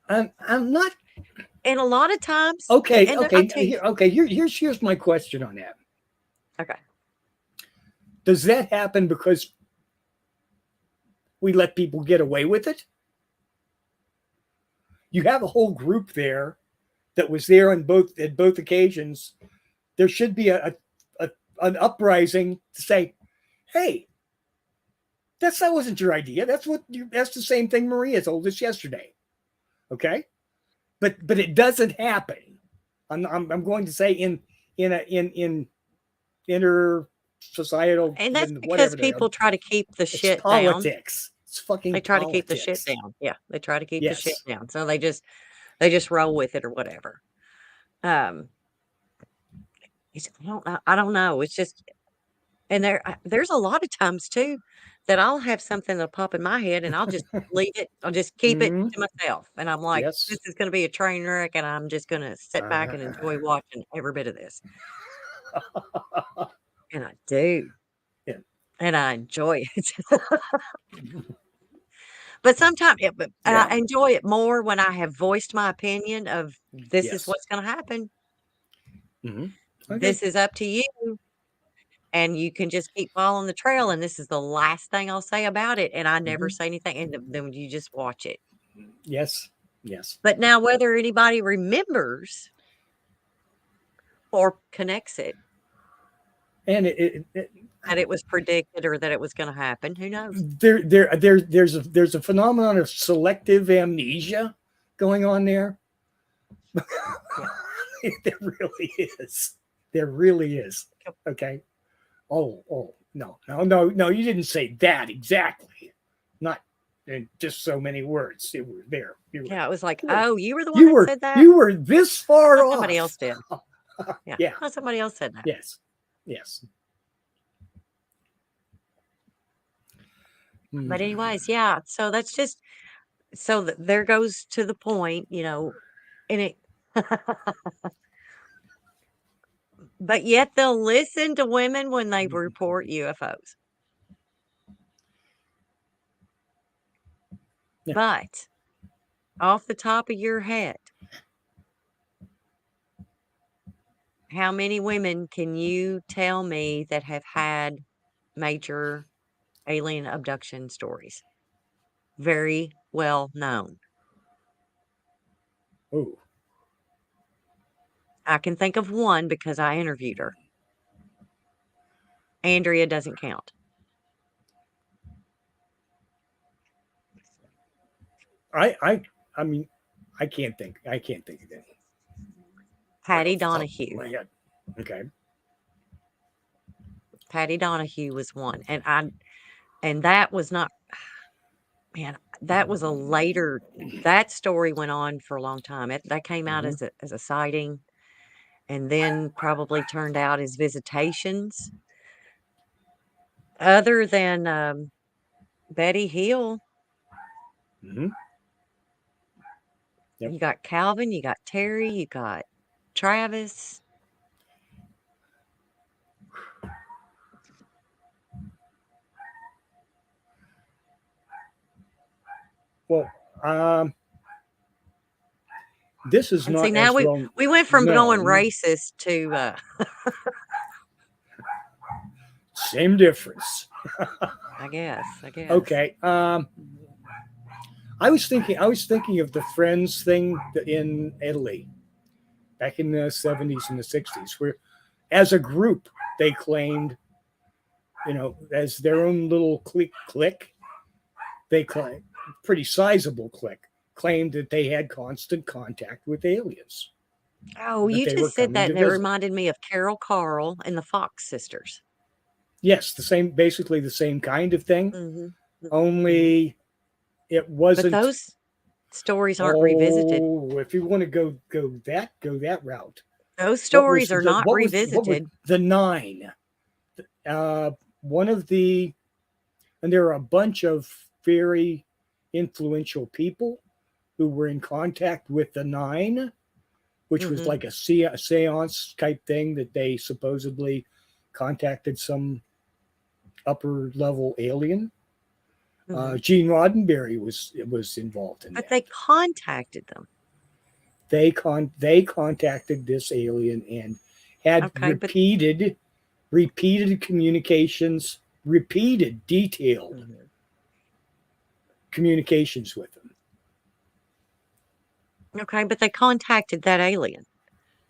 I'm not and a lot of times, okay. and I Okay, tell you, here's my question on that. okay, Does that happen because we let people get away with it? You have a whole group there that was there on both at both occasions. There should be a an uprising to say, "Hey, that wasn't your idea. That's the same thing Maria told us yesterday." Okay, but it doesn't happen. I'm going to say in inter societal and that's because whatever they are. people try to keep the It's shit down. politics. It's fucking They try to keep the shit politics. down. Yeah, they try to keep the shit Yes. down. So they just roll with it or whatever. Um, I don't know. It's just, and there's a lot of times too that I'll have something that'll pop in my head and I'll just leave it. I'll just keep it Mm-hmm. to myself. And I'm like, this Yes. is going to be a train wreck, and I'm just going to sit back and enjoy watching every bit of this. And I do, Yeah. and I enjoy it. But sometimes, and Yeah. I enjoy it more when I have voiced my opinion of this is Yes. what's going to happen. Mm-hmm. Okay. This is up to you. And you can just keep following the trail, and this is the last thing I'll say about it, and I never Mm-hmm. say anything, and then you just watch it. Yes. Yes. But now whether anybody remembers or connects it, And that it was predicted or that it was gonna happen, who knows? there's a phenomenon of selective amnesia going on there. Yeah. There really is. There really is. Yep. Okay. Oh, no. You didn't say that exactly. Not in just so many words. It was there. Yeah, it was like, You were, "Oh, you were the one that said that?" you were this far "Oh, off. somebody else did." Yeah. Yeah. "Oh, somebody else said that." Yes. Yes. But anyways, yeah, so that's just so there goes to the point, and it but yet they'll listen to women when they report UFOs. Yeah. But off the top of your head, how many women can you tell me that have had major alien abduction stories? Very well known. Oh. I can think of one because I interviewed her. Andrea doesn't count. I mean, I can't think of any. Patty Off the top of Donahue. my head. Okay. Patty Donahue was one, and that was not, man, that was a later. That story went on for a long time. That came out Mhm. as a sighting, and then probably turned out as visitations. Other than Betty Hill, Mhm. Yep. you got Calvin, you got Terry, you got Travis. Well, um, this is And see, not now as well. we went from going No, racist to same difference. I guess. Okay. I was thinking of the Friends thing in Italy back in the 70s and the 60s, where as a group they claimed, as their own little clique, they claimed, pretty sizable clique, claimed that they had constant contact with aliens, Oh, that you they were just said coming that, to and it visit. reminded me of Carol Carl and the Fox sisters. Yes, basically the same kind of thing, Hmm. Hmm. only it But wasn't. those stories aren't revisited. Oh, if you want to go that route, Those stories are not what was revisited. the nine? Uh, one of the and there are a bunch of very influential people who were in contact with the nine, which was Hmm. like a seance type thing that they supposedly contacted some upper level alien. Hmm. Gene Roddenberry was involved in But that. they contacted them. They contacted this alien and had Okay, but repeated communications, repeated detailed mhm. communications with them. Okay, but they contacted that alien.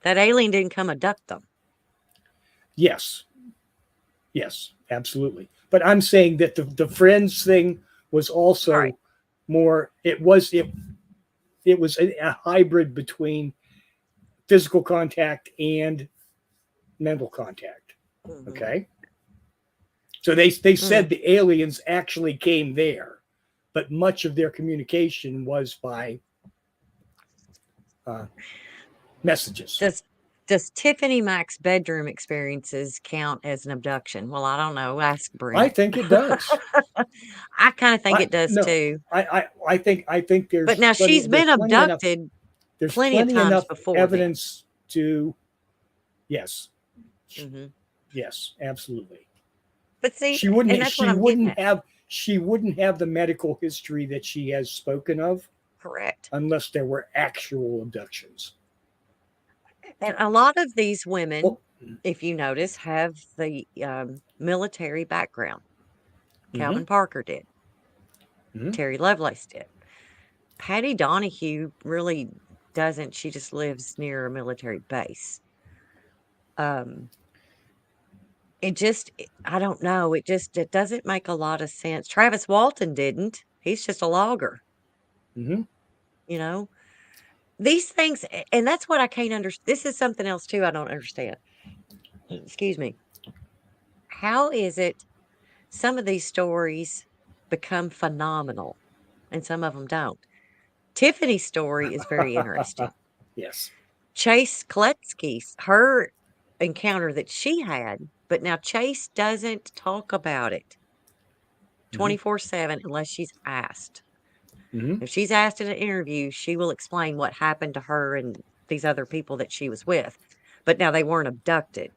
That alien didn't come abduct them. Yes, yes, absolutely. But I'm saying that the Friends thing was Right. also more. It was a hybrid between physical contact and mental contact. Hmm. Okay, so they Mm. said the aliens actually came there, but much of their communication was by uh, messages. Does does Tiffany Mack's bedroom experiences count as an abduction? Well, I don't know. Ask I Brent. think it does. I kind of think I it does no, too. I think But now she's been abducted there's plenty of plenty times enough before then. evidence to yes, Hmm. yes, absolutely. But see, She and wouldn't that's what she I'm getting wouldn't at. have she wouldn't have the medical history that she has spoken of Correct. unless there were actual abductions. And a lot of these women, Well, if you notice, have the military background. mm-hmm, Calvin Parker did. mm-hmm, Terry Lovelace did. Patty Donahue really doesn't. She just lives near a military base. Um, I don't know. It doesn't make a lot of sense. Travis Walton didn't. He's just a logger, mm-hmm. you know? These things, and that's what I can't understand. This is something else too I don't understand. Excuse me. How is it some of these stories become phenomenal and some of them don't? Tiffany's story is very interesting. Yes. Chase Kletsky's, her encounter that she had, but now Chase doesn't talk about it Mm-hmm, 24/7 unless she's asked. mm-hmm. If she's asked in an interview, she will explain what happened to her and these other people that she was with. But now they weren't abducted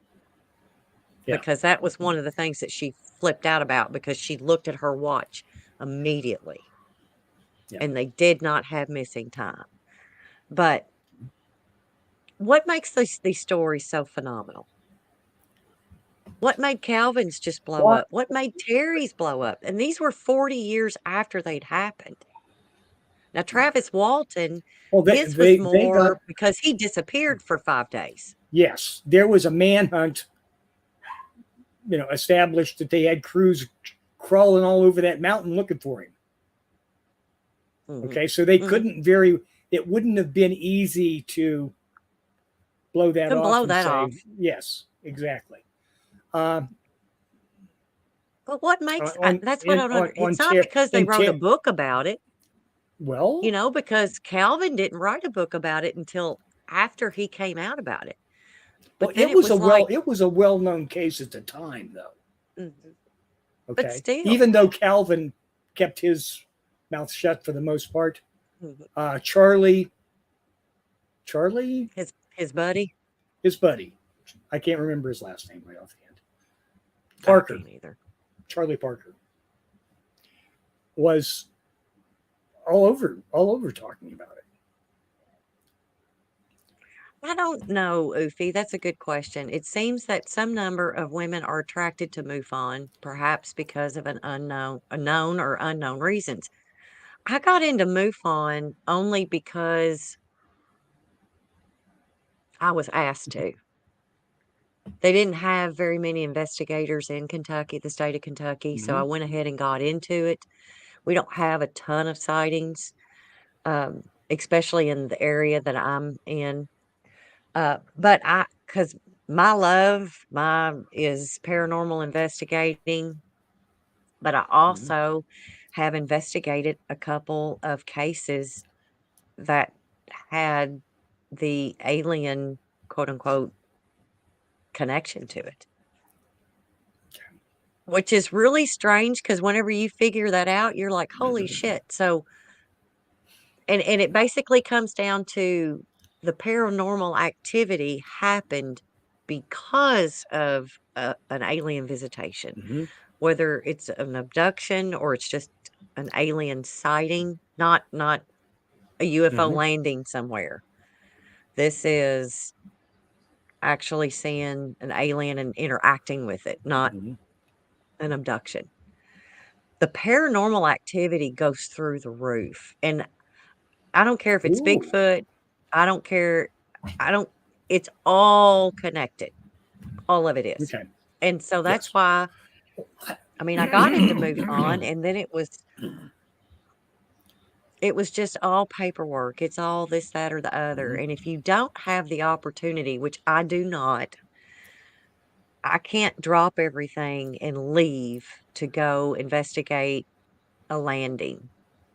Yeah, because that was one of the things that she flipped out about because she looked at her watch immediately yeah. and they did not have missing time. But what makes these stories so phenomenal? What made Calvin's just blow Well, up? What made Terry's blow up? And these were 40 years after they'd happened. Now, Travis Walton, well, his was they got more because he disappeared for 5 days. yes. There was a manhunt, established that they had crews crawling all over that mountain looking for him. Hmm. Okay, so they Hmm. couldn't very. It wouldn't have been easy to blow that Can off blow and that say off. yes, exactly. Um, But what makes on that's what I don't on it's not because they in wrote a book about it, well, because Calvin didn't write a book about it until after he came out about it. well, But then it was like, it was a well-known case at the time, though. mhm, but Okay, still, even though Calvin kept his mouth shut for the most part, mhm, Charlie, his buddy, his buddy, I can't remember his last name right offhand. I Parker, can't either. Charlie Parker, was all over talking about it. I don't know, Ufi. That's a good question. It seems that some number of women are attracted to MUFON, perhaps because of a known or unknown reasons. I got into MUFON only because I was asked to. They didn't have very many investigators in Kentucky, the state of Kentucky, so Mm-hmm. I went ahead and got into it. We don't have a ton of sightings, especially in the area that I'm in. But because my is paranormal investigating, but I Mm-hmm. also have investigated a couple of cases that had the alien, quote unquote, connection to it, which is really strange because whenever you figure that out, you're like, holy shit. So, and it basically comes down to the paranormal activity happened because of an alien visitation, Mm-hmm. whether it's an abduction or it's just an alien sighting, not a UFO Mm-hmm. landing somewhere. This is actually seeing an alien and interacting with it, not Mm-hmm. an abduction. The paranormal activity goes through the roof, and I don't care if it's Ooh, Bigfoot, I don't care, I don't it's all connected, all of it is. okay, And so that's yes. why, I mean, I got into MUFON, and then it was just all paperwork, it's all this, that, or the other, Mhm. and if you don't have the opportunity, which I do not, I can't drop everything and leave to go investigate a landing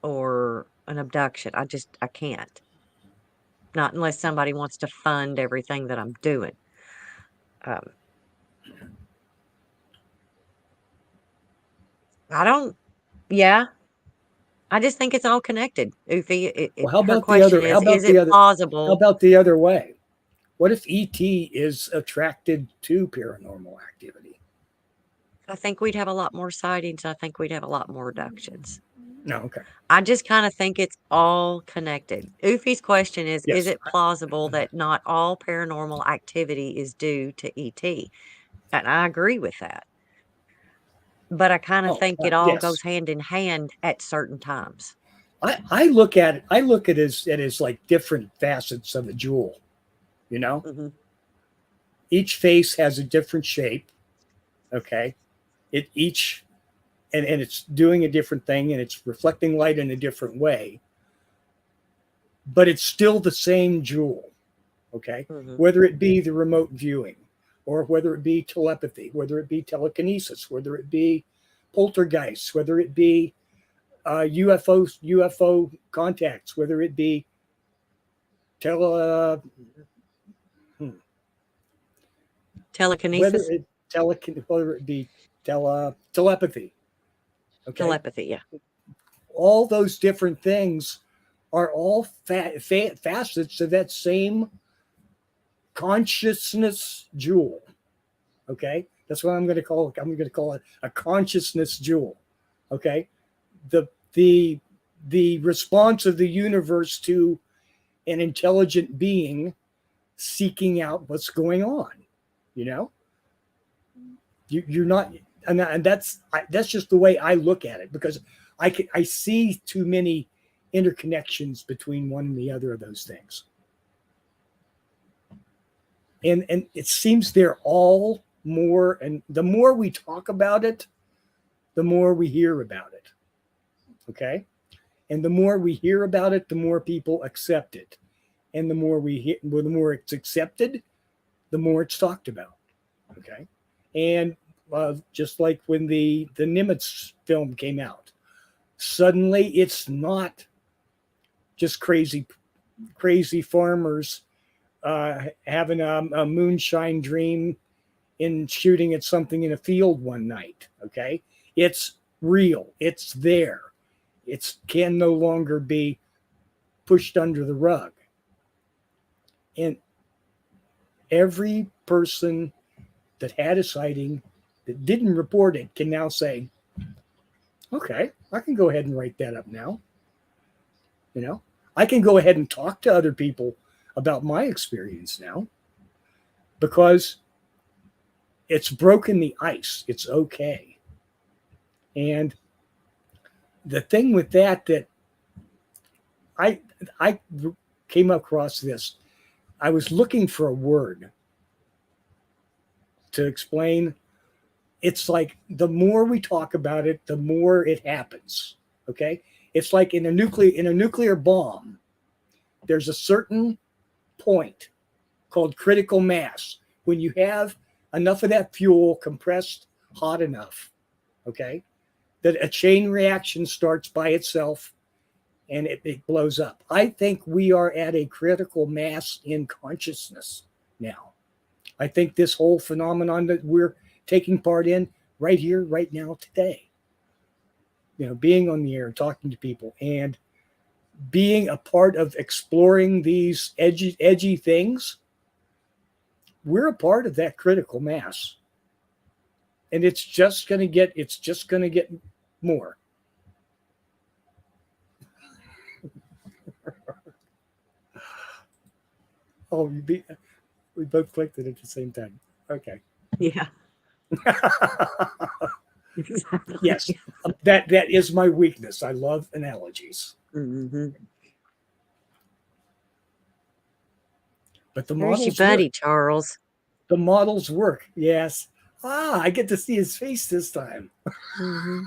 or an abduction. I can't. Not unless somebody wants to fund everything that I'm doing. Um, I don't yeah, I just think it's all connected. Ufi, Well, how her about the question other? How is about it the other? How plausible? about the other way? What if ET is attracted to paranormal activity? I think we'd have a lot more sightings. I think we'd have a lot more abductions. No, okay. I just kinda think it's all connected. Ufi's question is Yes. it plausible that not all paranormal activity is due to ET? And I agree with that. But I kinda Oh, think it all yes. goes hand in hand at certain times. I look at it. I look at it as like different facets of a jewel. You know, Mhm. each face has a different shape. Okay. It each and it's doing a different thing and it's reflecting light in a different way, but it's still the same jewel. Okay. Mhm. Whether it be the remote viewing or whether it be telepathy, whether it be telekinesis, whether it be poltergeists, whether it be UFO contacts, whether it be tele, hmm, whether Telekinesis? it whether it be telepathy. Okay, Telepathy, yeah. all those different things are all facets of that same consciousness jewel. Okay, that's what I'm going to call it. I'm going to call it a consciousness jewel. Okay, the the the response of the universe to an intelligent being seeking out what's going on. You know, you're not, and that's just the way I look at it because I see too many interconnections between one and the other of those things, and it seems they're all more, and the more we talk about it, the more we hear about it. Okay, and the more we hear about it, the more people accept it, and the more it's accepted, the more it's talked about. Okay, and just like when the Nimitz film came out. Suddenly, it's not just crazy farmers having a moonshine dream in shooting at something in a field one night. Okay, it's real. It's there. It can no longer be pushed under the rug. And every person that had a sighting that didn't report it can now say, okay, I can go ahead and write that up now. You know, I can go ahead and talk to other people about my experience now because it's broken the ice. It's okay. And the thing with that I came across this. I was looking for a word to explain. It's like the more we talk about it, the more it happens. Okay? It's like in a nuclear bomb, there's a certain point called critical mass when you have enough of that fuel compressed hot enough, okay, that a chain reaction starts by itself and it blows up. I think we are at a critical mass in consciousness now. I think this whole phenomenon that we're taking part in right here, right now, today, being on the air, talking to people, and being a part of exploring these edgy things, we're a part of that critical mass. And it's just going to get more. Oh, we both clicked it at the same time. Okay. Yeah. Exactly. Yes, that is my weakness. I love analogies. Mm-hmm. But the There's your models buddy, work. Charles. The models work. Yes. I get to see his face this time. Mm-hmm.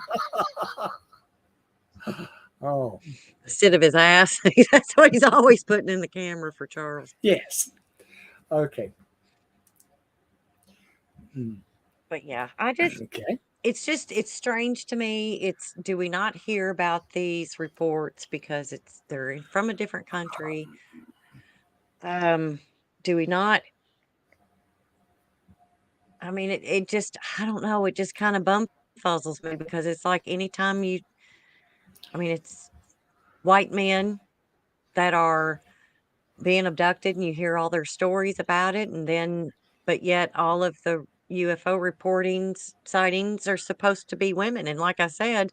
Oh, Instead of his ass. That's what he's always putting in the camera for Charles. yes. Okay. But yeah, Okay. it's strange to me. Do we not hear about these reports because they're from a different country? Do we not? I mean, it just, I don't know, it just kind of bumfuzzles me because it's like anytime it's white men that are being abducted and you hear all their stories about it, but yet all of the UFO sightings are supposed to be women. And like I said,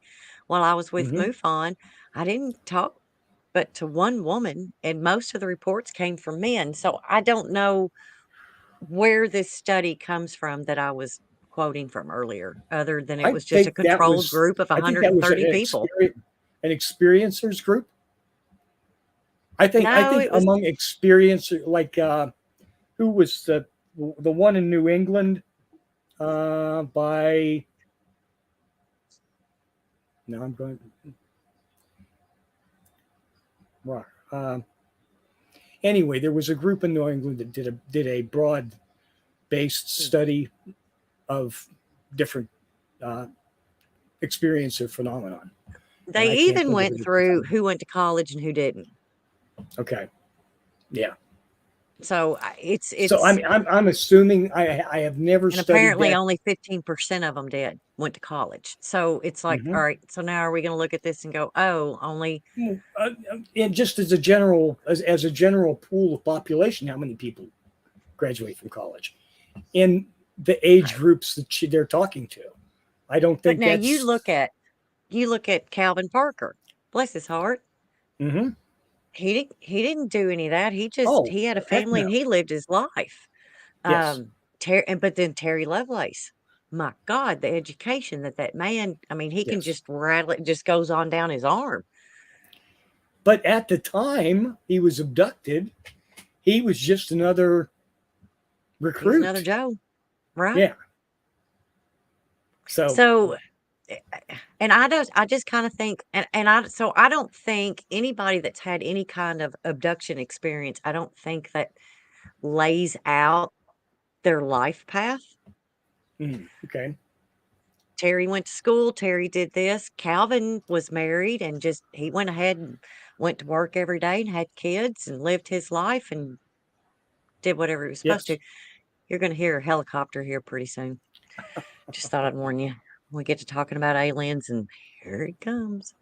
while I was with Mm-hmm. MUFON, I didn't talk but to one woman, and most of the reports came from men. So I don't know where this study comes from that I was quoting from earlier, other than it I was just a think that controlled was group of I think that was 130 people. an experiencers group. I No, think it was among experiencer, like who was the one in New England by no I'm going well, anyway, there was a group in New England that did a broad based study of different uh, experiencer phenomenon, and they I can't even think of went it at the through time. who went to college and who didn't. Okay, yeah. So So it's I'm assuming I have never and studied apparently that. only 15% of them went to college. So it's like, Mm-hmm. all right, so now are we going to look at this and go, oh, only And just as a general pool of population, how many people graduate from college in the age right. groups that they're talking to? I don't But think now that's. you look at Calvin Parker. Bless his heart. Mm-hmm. He didn't do any of that. Oh, He had a heck family no. and he lived his life. Yes, But then Terry Lovelace, my God, the education that man, I mean, he can yes. just rattle it, just goes on down his arm. But at the time he was abducted, he was just another He was another recruit. Joe, right? Yeah. So. So, and I just kind of think, so I don't think anybody that's had any kind of abduction experience, I don't think that lays out their life path. Okay. Terry went to school, Terry did this. Calvin was married and just he went ahead and went to work every day and had kids and lived his life and did whatever he was supposed Yes. to. You're going to hear a helicopter here pretty soon. Just thought I'd warn you. We get to talking about aliens, and here it comes.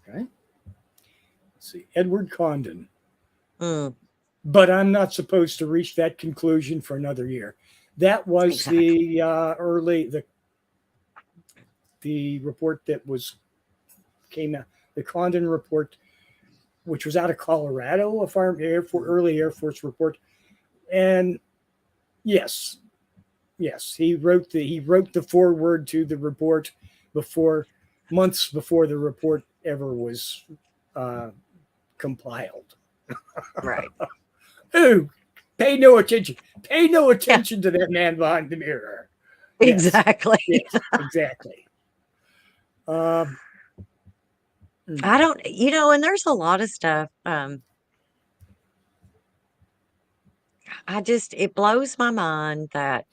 Okay. Let's see. Edward Condon. Mm, But I'm not supposed to reach that conclusion for another year. That was exactly. the report that came out, the Condon report, which was out of Colorado, a early Air Force report. And yes, he wrote the foreword to the report months before the report ever was uh, compiled. Right. Ooh, pay no attention. Pay no Yeah, attention to that man behind the mirror. Yes, exactly. yes, exactly. Um, I don't, and there's a lot of stuff. It blows my mind that,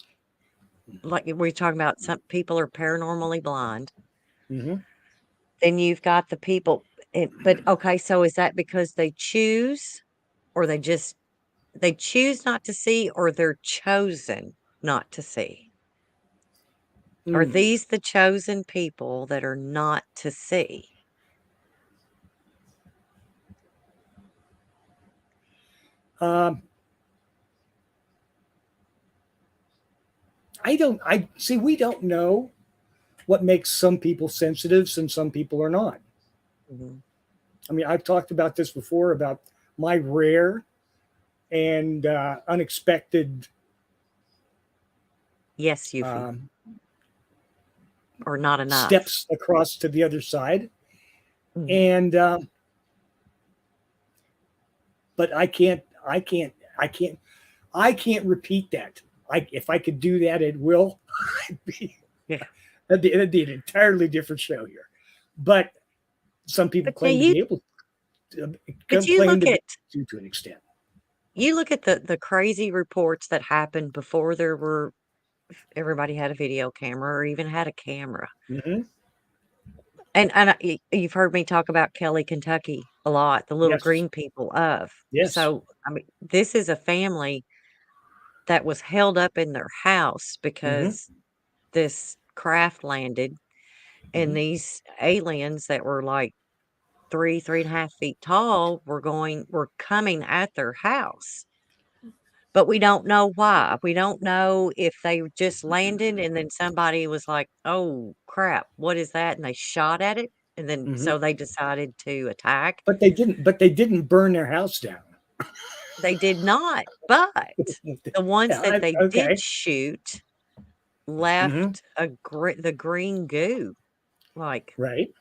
like we're talking about, some people are paranormally blind. mhm. Then you've got the people, but okay, so is that because they choose, or they choose not to see, or they're chosen not to see? Are Mm. these the chosen people that are not to see? Um, I see. We don't know what makes some people sensitive and some people are not. Mhm. I mean, I've talked about this before about my rare and unexpected Yes, Yuffie, um, or not enough. steps across to the other side, Mhm. and but I can't repeat that. If I could do that, it will. I'd be, Yeah. that'd be an entirely different show here. But some people But yeah, claim to be able to but claim to be to an extent. you look at the crazy reports that happened before everybody had a video camera or even had a camera. Mm-hmm. You've heard me talk about Kelly, Kentucky a lot, the little Yes. green people of. Yes. So, I mean, this is a family that was held up in their house Mm-hmm. because this craft landed Mm-hmm. and these aliens that were like 3.5 feet tall were coming at their house. But we don't know why. We don't know if they just landed and then somebody was like, "Oh, crap, what is that?" And they shot at it, and then Mm-hmm. so they decided to attack. But they didn't. But they didn't burn their house down. They did not, but the ones that they did Okay. shoot Mm-hmm. left the green goo, like, Right.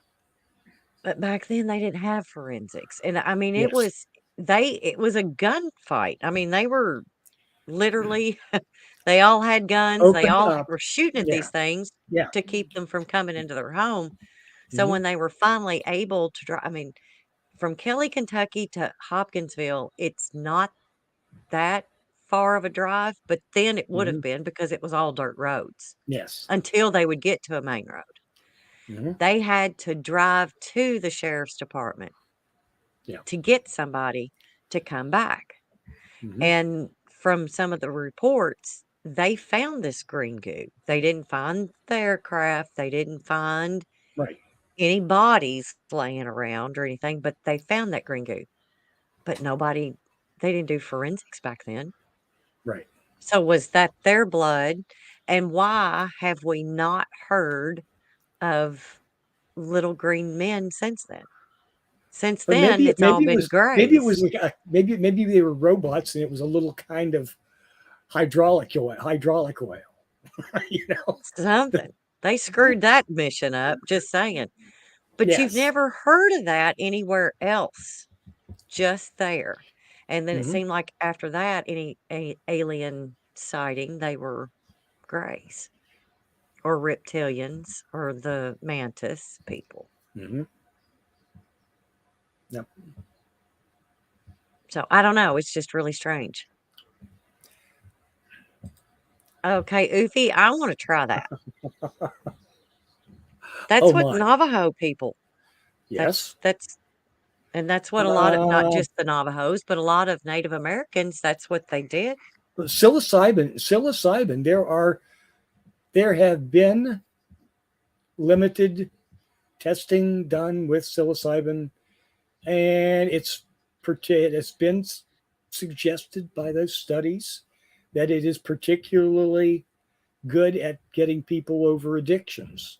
but back then they didn't have forensics, and, I mean, Yes. it was a gunfight. I mean, they were literally they all had guns, they Opened all up. were shooting at Yeah. these things Yeah. to keep them from coming into their home. So Mm-hmm. when they were finally able to drive, I mean, from Kelly, Kentucky to Hopkinsville, it's not that far of a drive, but then it would have Mm-hmm. been because it was all dirt roads Yes. until they would get to a main road. Mm-hmm. They had to drive to the sheriff's department Yeah. to get somebody to come back. Mm-hmm. And from some of the reports, they found this green goo. They didn't find the aircraft. They didn't find Right. any bodies laying around or anything, but they found that green goo. But they didn't do forensics back then. Right. So was that their blood? And why have we not heard of little green men since then? Since But then, it's all been maybe it grays. was like maybe they were robots and it was a little kind of hydraulic oil. you know. The, Something. They screwed that mission up, just saying. But you've yes. never heard of that anywhere else, just there. And then it Mm-hmm. seemed like after that, any alien sighting, they were grays or reptilians or the mantis people. Mm-hmm. Yep. So I don't know. It's just really strange. Okay, Oofy, I want to try that. That's Oh what my. Navajo people. Yes. That's what a lot of, not Uh, just the Navajos, but a lot of Native Americans, that's what they did. psilocybin. There have been limited testing done with psilocybin, and it's been suggested by those studies that it is particularly good at getting people over addictions.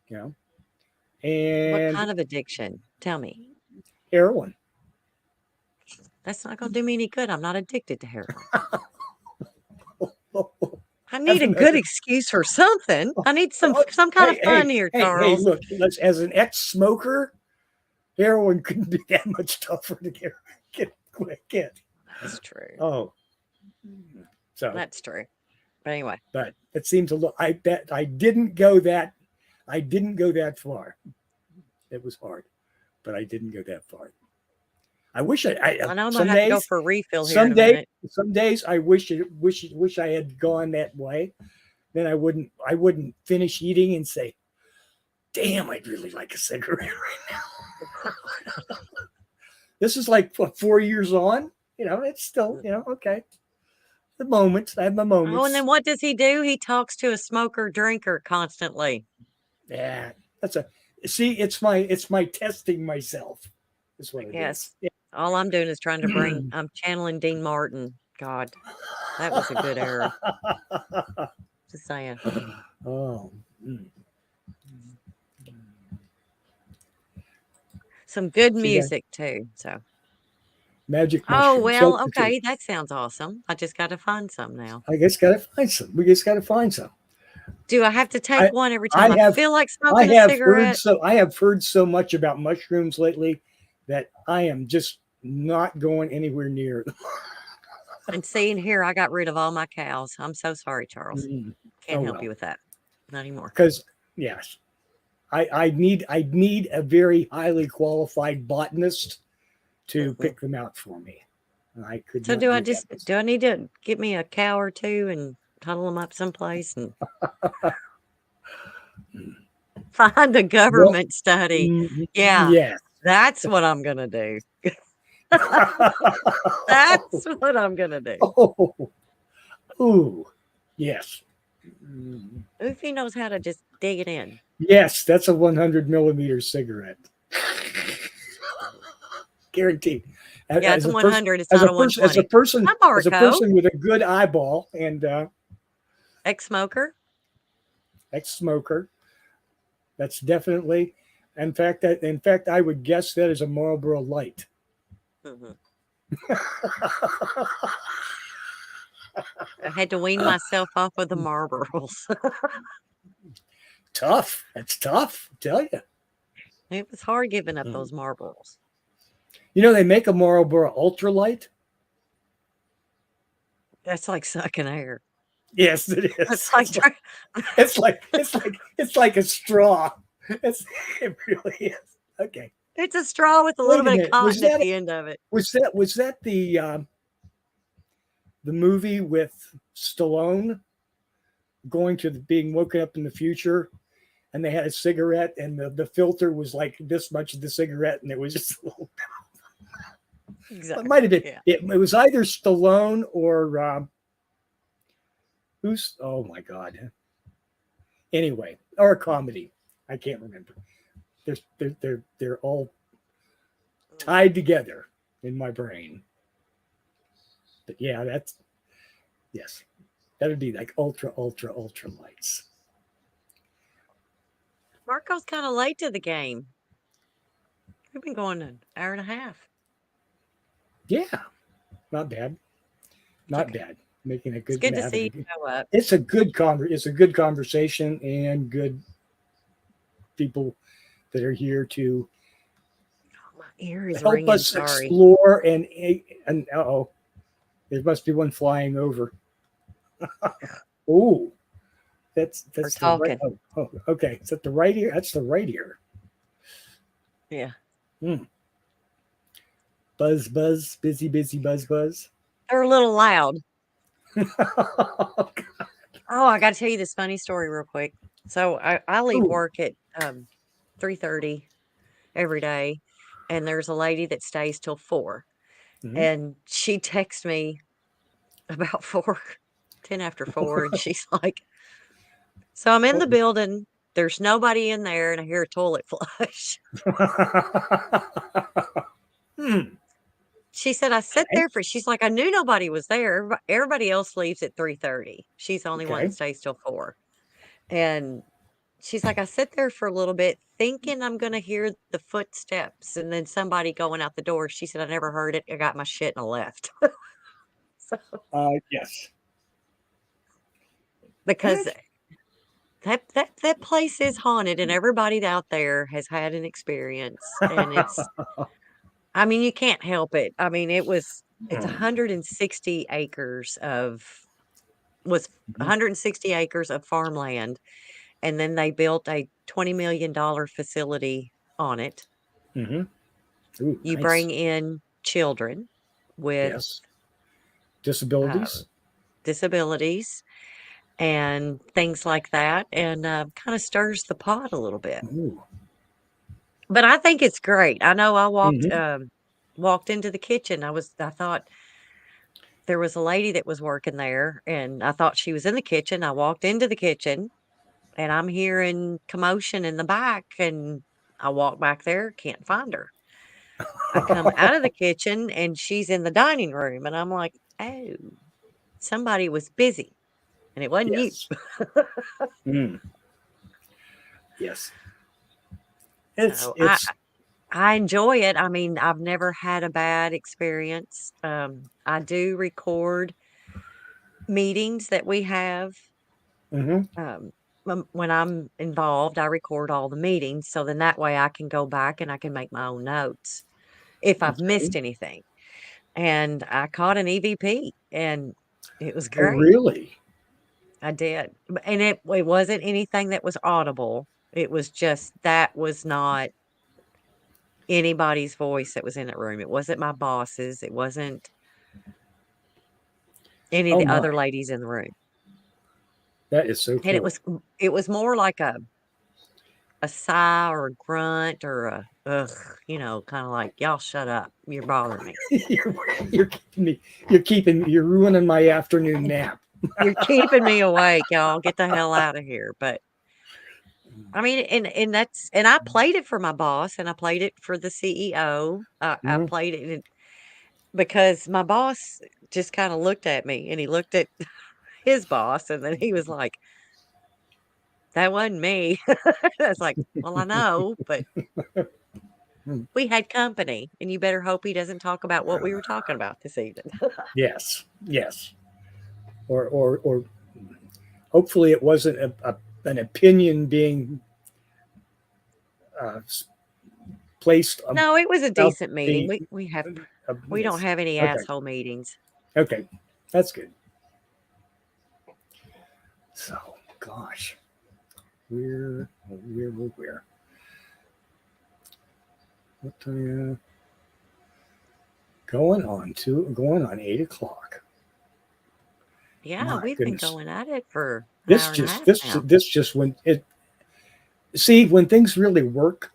You know, What and kind of addiction? Tell me. heroin. That's not going to do me any good. I'm not addicted to heroin. I need As a an good excuse for something. I need some kind of hey, fun hey, here, hey, Charles. look, as an ex-smoker, heroin couldn't be that much tougher to get. That's true. Oh, so, That's true. But anyway, but it seems a little. I didn't go that far. It was hard, but I didn't go that far. I wish I know I'm gonna some have to go days, for a refill here in some a days, minute. some days I wish I had gone that way. Then I wouldn't finish eating and say, "Damn, I'd really like a cigarette right now." This is like what, 4 years on. It's still okay. The moments I have my Oh, and then moments. what does he do? He talks to a smoker drinker constantly. Yeah, that's a see. It's my testing myself. Is I what it is. guess all I'm doing is trying to bring. I'm channeling Dean Martin. God, that was a good era. Just saying. Oh, Some good see that music too. So. magic Oh mushroom. well, So okay, that sounds awesome. I just got to find some now. I guess gotta find some. We just gotta find some. Do I have to take I one every I time I have feel like I smoking a have heard cigarette? so I have heard so much about mushrooms lately that I am just not going anywhere near them. And seeing here, I got rid of all my cows. I'm so sorry, Charles. Mm. Can't Oh help you well, with that. Not anymore. because yes, I need a very highly qualified botanist to Mhm. pick them out for me. I could So not do that. do I need to get me a cow or two and huddle them up someplace and find a Well, government study? Yeah, yes. that's what I'm gonna do. That's what I'm gonna do. Oh, ooh, yes. Mm. Oofy knows how to just dig it in. Yes, that's a 100 millimeter cigarette. Guaranteed. Yeah, it's As a a person, 100. It's as not a a person, as a 120. person, Hi, as a Marco, person with a good eyeball and ex-smoker. ex-smoker, that's definitely. In fact, I would guess that is a Marlboro Light. Mhm. I had to wean myself off of the Marlboros. Tough. That's tough. I tell you. It was hard giving up those Marlboros. They make a Marlboro Ultralight. That's like sucking air. Yes, it is. That's like It's like a straw. It really is. Okay. it's a straw with a little Wait a bit of minute. Was cotton at that the end of it. was that the movie with Stallone going to being woken up in the future, and they had a cigarette, and the filter was like this much of the cigarette, and it was just a little. It might have Exactly. been. Yeah. It was either Stallone or who's. Oh my God. Anyway, or a comedy. I can't remember. They're all tied together in my brain. But yeah, yes. That would be like ultra, ultra, ultra lights. Marco's kind of late to the game. We've been going an hour and a half. Yeah, not bad. It's Not okay. bad. Making a It's good good to having see a you good. show up. It's a good conversation and good people that are here to My ear is help ringing. us Sorry. explore and oh, there must be one flying over. Oh, We're that's the right. talking. Oh, okay. Is that the right ear? That's the right ear. Yeah. Hmm. Buzz, buzz, busy, busy, buzz, buzz. They're a little loud. Oh, I got to tell you this funny story real quick. So I leave Ooh. work at 3:30 every day, and there's a lady that stays till 4, Mhm. and she texts me about 4, 10 after 4, and she's like, "So I'm in the building. There's nobody in there, and I hear a toilet flush." Hmm. She said, "I sit Okay. there for." She's like, "I knew nobody was there. Everybody else leaves at 3:30. She's the only one that Okay. stays till 4." And she's like, "I sit there for a little bit thinking I'm gonna hear the footsteps and then somebody going out the door." She said, "I never heard it. I got my shit and I left." So, Yes. because That's, that place is haunted and everybody out there has had an experience, and it's, I mean, you can't help it. I mean, it's 160 acres of was Mhm. 160 acres of farmland, and then they built a $20 million facility on it. Mhm. Ooh, You nice. bring in children with Yes. uh, Disabilities. disabilities and things like that, and kind of stirs the pot a little bit. Ooh. But I think it's great. I know I Mhm. walked into the kitchen. I thought there was a lady that was working there, and I thought she was in the kitchen. I walked into the kitchen, and I'm hearing commotion in the back, and I walk back there, can't find her. I come out of the kitchen, and she's in the dining room, and I'm like, "Oh, somebody was busy, and it wasn't you." Yes. Mm. Yes. It's So it's I enjoy it. I mean, I've never had a bad experience. I do record meetings that we have. mhm. When I'm involved, I record all the meetings, so then that way I can go back and I can make my own notes if I've Okay. missed anything. And I caught an EVP, and it was Oh, great. really? I did, and it wasn't anything that was audible. It was just that was not anybody's voice that was in that room. It wasn't my boss's. It wasn't any of Oh the my. other ladies in the room. That is so And cool. it was more like a sigh or a grunt or a ugh, kind of like, "Y'all shut up. You're bothering me. you're, you're keeping me. You're ruining my afternoon nap. You're keeping me awake. Y'all get the hell out of here." But I mean, and I played it for my boss, and I played it for the CEO. I Mhm. played it because my boss just kind of looked at me, and he looked at his boss, and then he was like, "That wasn't me." I was like, "Well, I know, but Mm. we had company, and you better hope he doesn't talk about what we were talking about this evening." Yes. Yes. Or hopefully it wasn't an opinion being uh, placed No, it was a about decent meeting. the. We don't Yes. have any Okay. asshole meetings. Okay. That's good. So, gosh, we're what time? Going on 8 o'clock. Yeah, My we've been goodness. going at it for an This hour and a just half this now. this just when it see when things really work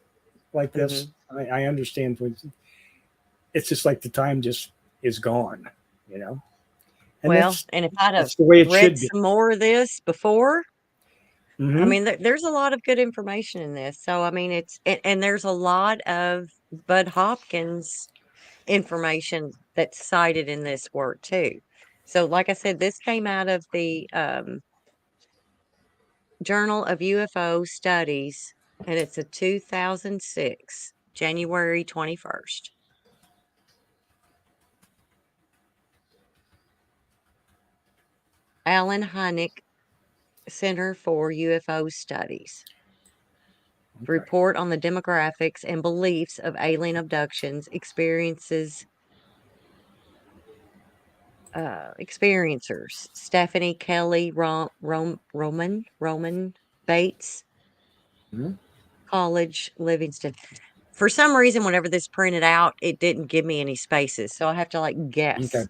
like this. Mhm. I understand when it's just like the time just is gone, you know, and Well, and if I'd have that's the way it read should be. some more of this before, I Hmm. mean, there's a lot of good information in this. So, I mean, and there's a lot of Bud Hopkins information that's cited in this work too. So, like I said, this came out of the Journal of UFO Studies, and it's a 2006, January 21st. Alan Hynek Center for UFO Studies. Okay. Report on the demographics and beliefs of alien abductions experiences experiencers. Stephanie Kelly Roman Bates Mhm. College Livingston. For some reason, whenever this printed out, it didn't give me any spaces, so I have to like Okay. guess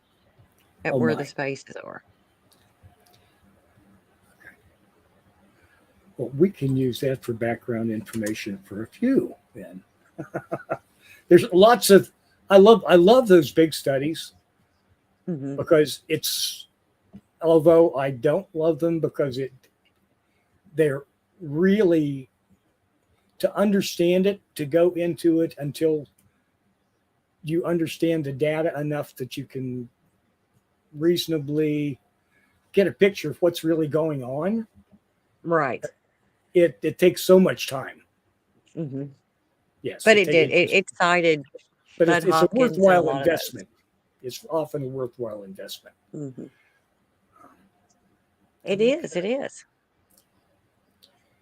at Oh where the my. spaces are. Well, we can use that for background information for a few. Then there's lots of. I love those big studies Hmm. because it's. Although I don't love them because they're really to understand it, to go into it until you understand the data enough that you can reasonably get a picture of what's really going on. Right. It takes so much time. Hmm. Yes, But it did. it just, It cited but Bud it's a Hopkins and a worthwhile lot of those. investment. It's often a worthwhile investment Hmm. It is. It is.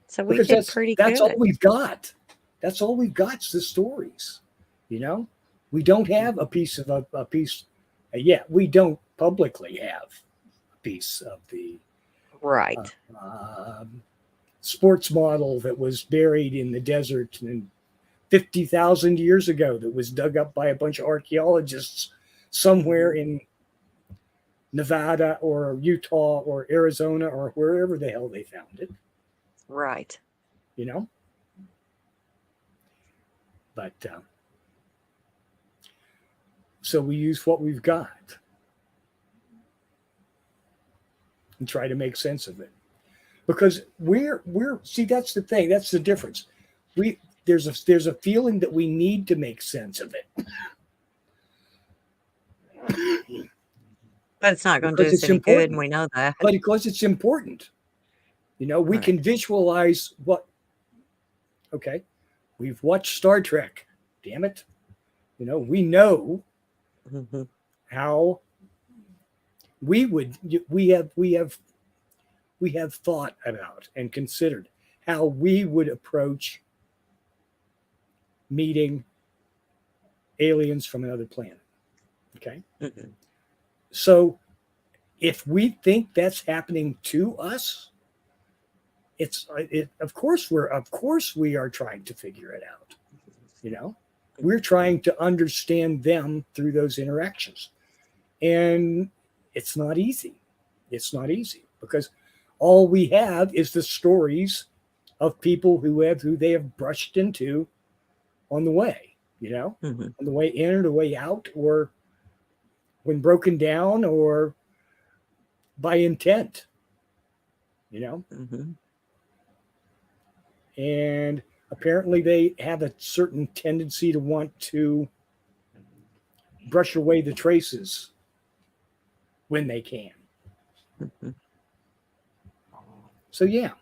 So we because did pretty that's all good. we've got. That's all we've got is the stories. You know, we don't have Mhm. a piece of a piece. Yet we don't publicly have a piece of the uh, Right. um, sports model that was buried in the desert and 50,000 years ago that was dug up by a bunch of archaeologists somewhere Hmm. in Nevada or Utah or Arizona or wherever the hell they found it, Right. you know? But so we use what we've got and try to make sense of it because we're see that's the thing, that's the difference. We there's a feeling that we need to make sense of it But it's not going to do because us it's any good, and important, we know that. but because it's important, we Right. can visualize what. Okay, we've watched Star Trek. Damn it, we know Hmm. how we would we have thought about and considered how we would approach meeting aliens from another planet. Okay, Hmm. so if we think that's happening to us, of course we are trying to figure it out. You know, we're trying to understand them through those interactions, and it's not easy. It's not easy because all we have is the stories of people who they have brushed into on the way, Hmm. on the way in or the way out, or when broken down, or by intent, you know. Hmm. And apparently, they have a certain tendency to want to brush away the traces when they can. Hmm. So yeah.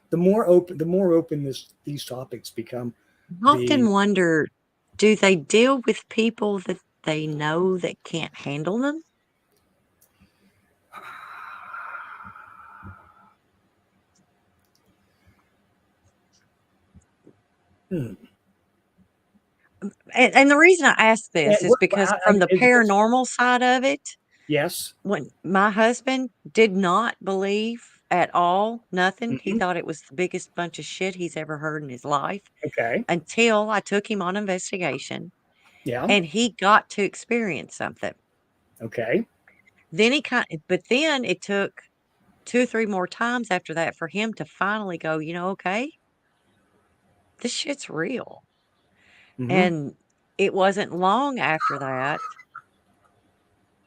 The more open these topics become, I the often wonder, do they deal with people that they know that can't handle them? hmm. And the reason I ask this is because from the What's paranormal side of it, yes. when my husband did not believe at all, nothing. He Hmm. thought it was the biggest bunch of shit he's ever heard in his life Okay. until I took him on investigation Yeah. and he got to experience something. Okay. Then but then it took 2 or 3 more times after that for him to finally go, okay, this shit's real. Hmm. And it wasn't long after that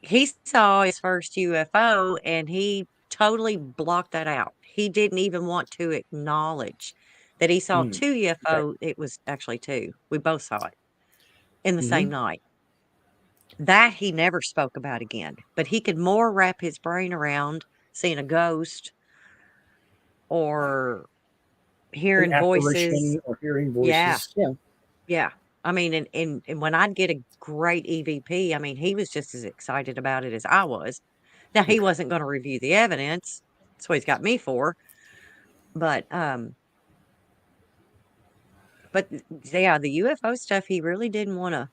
he saw his first UFO and he totally blocked that out. He didn't even want to acknowledge that he saw Mm. 2 Okay. UFO. It was actually 2. We both saw it in the same Hmm. night. That he never spoke about again, but he could more wrap his brain around seeing a ghost or An hearing voices. apparition or hearing Yeah, voices. Yeah. yeah. I mean, and when I'd get a great EVP, I mean, he was just as excited about it as I was. Now he Okay. wasn't gonna review the evidence, that's what he's got me for, but, yeah, the UFO stuff, he didn't wanna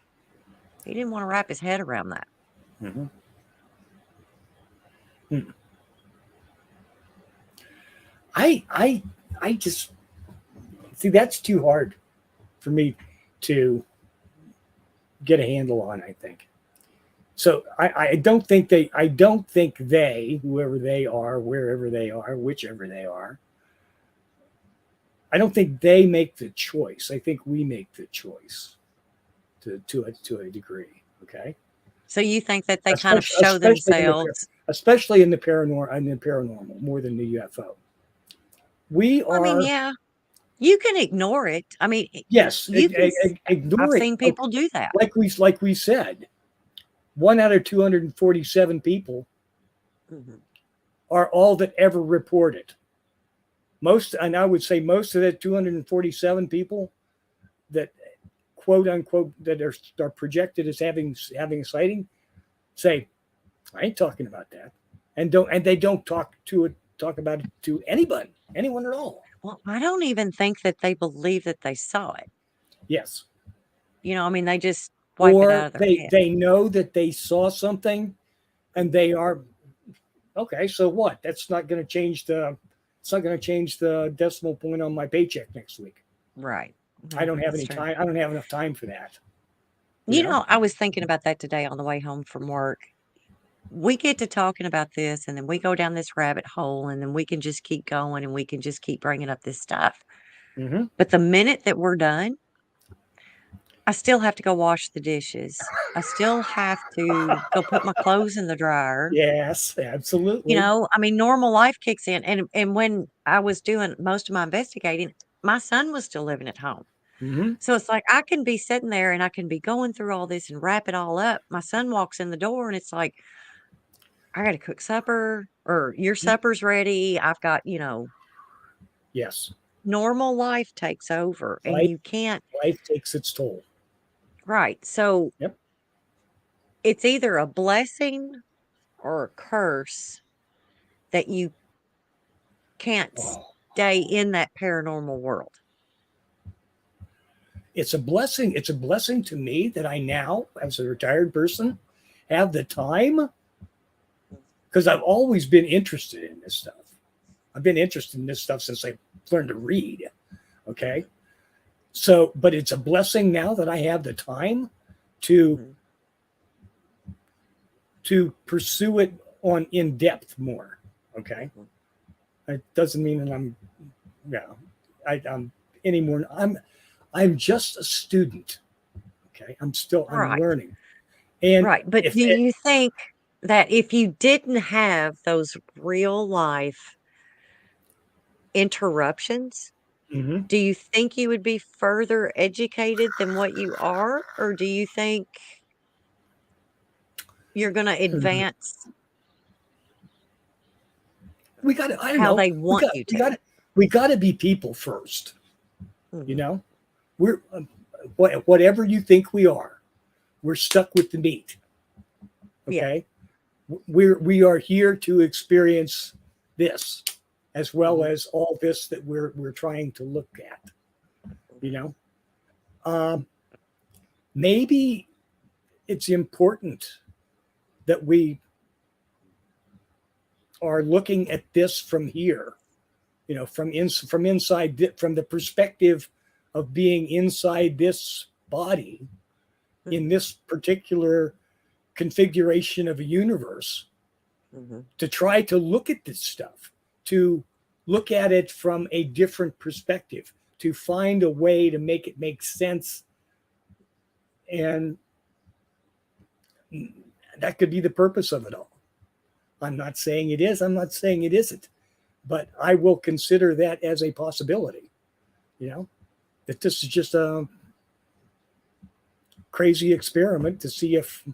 wrap his head around that. Hmm. Hmm. I I just see that's too hard for me to get a handle on. I think so. I don't think they, whoever they are, wherever they are, whichever they are, I don't think they make the choice. I think we make the choice to a degree. Okay. So you think that they kind of Especially, show themselves? especially in the paranormal more than the UFO. We I mean, are, yeah, you can ignore it. I mean, yes, you can. I've ignore it. seen people do that. Like we said, 1 out of 247 people Mhm. are all that ever reported. Most, and I would say most of the 247 people that quote unquote that are projected as having a sighting say, I ain't talking about that, and they don't talk about it to anyone at all. Well, I don't even think that they believe that they saw it. Yes, I mean, they just wipe it out or of their they head. they know that they saw something, and they are okay. So what? That's not going to change the. It's not going to change the decimal point on my paycheck next week. Right. I Right. don't have That's any true. time. I don't have enough time for that. You know. I was thinking about that today on the way home from work. We get to talking about this, and then we go down this rabbit hole, and then we can just keep going, and we can just keep bringing up this stuff. Mm-hmm. But the minute that we're done, I still have to go wash the dishes. I still have to go put my clothes in the dryer. Yes, absolutely. I mean, normal life kicks in. And when I was doing most of my investigating, my son was still living at home. Mm-hmm. So it's like I can be sitting there and I can be going through all this and wrap it all up. My son walks in the door and it's like, I got to cook supper or your supper's ready. I've got, Yes, normal life takes over and life you can't. life takes its toll. Right. So Yep. it's either a blessing or a curse that you can't Oh, stay in that paranormal world. it's a blessing. It's a blessing to me that I now, as a retired person, have the time because I've always been interested in this stuff. I've been interested in this stuff since I learned to read. Okay. So, but it's a blessing now that I have the time to Mhm. pursue it on in depth more. Okay. Mhm. It doesn't mean that I'm anymore. I'm just a student. Okay. I'm Right. learning. And Right. But if do it, you think that if you didn't have those real life interruptions, mhm. do you think you would be further educated than what you are? Or do you think you're going to advance We got to, I don't how know. they want you to? We got to be people first. You Mhm. know, we're, whatever you think we we're stuck with the meat. Yeah. Okay. We are here to experience this as well Mhm. as all this that we're trying to look at, you know. um, Maybe it's important that we are looking at this from here, from inside, from the perspective of being inside this body in Mhm. this particular configuration of a universe, Mhm. to try to look at this stuff, to look at it from a different perspective, to find a way to make it make sense. And that could be the purpose of it all. I'm not saying it is, I'm not saying it isn't, but I will consider that as a possibility, you know, that this is just a crazy experiment to see if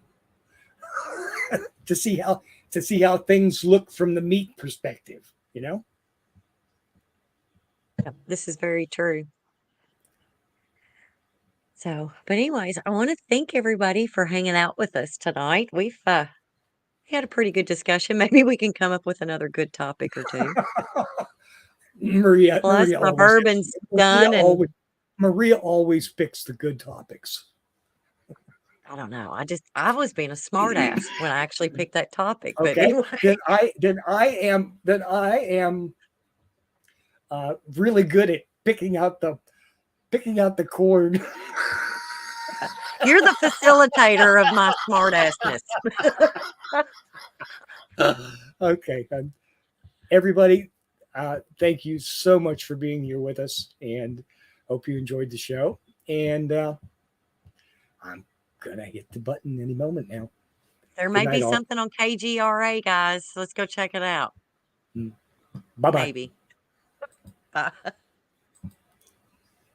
to see how things look from the meat perspective, you know. Yeah, this is very true. So, but anyways, I want to thank everybody for hanging out with us tonight. We had a pretty good discussion. Maybe we can come up with another good topic or two. Plus, Maria my always bourbon's Maria done, and always Maria always picks the good topics. I don't know. I was being a smart ass when I actually picked that topic. But Okay, anyway, then I am really good at picking out the chord. you're the facilitator of my smart assness. Okay, everybody, Thank you so much for being here with us, and hope you enjoyed the show. And I'm gonna hit the button any moment now. There Good may be night, all. something on KGRA, guys. Let's go check it out. Bye bye. Maybe. Bye.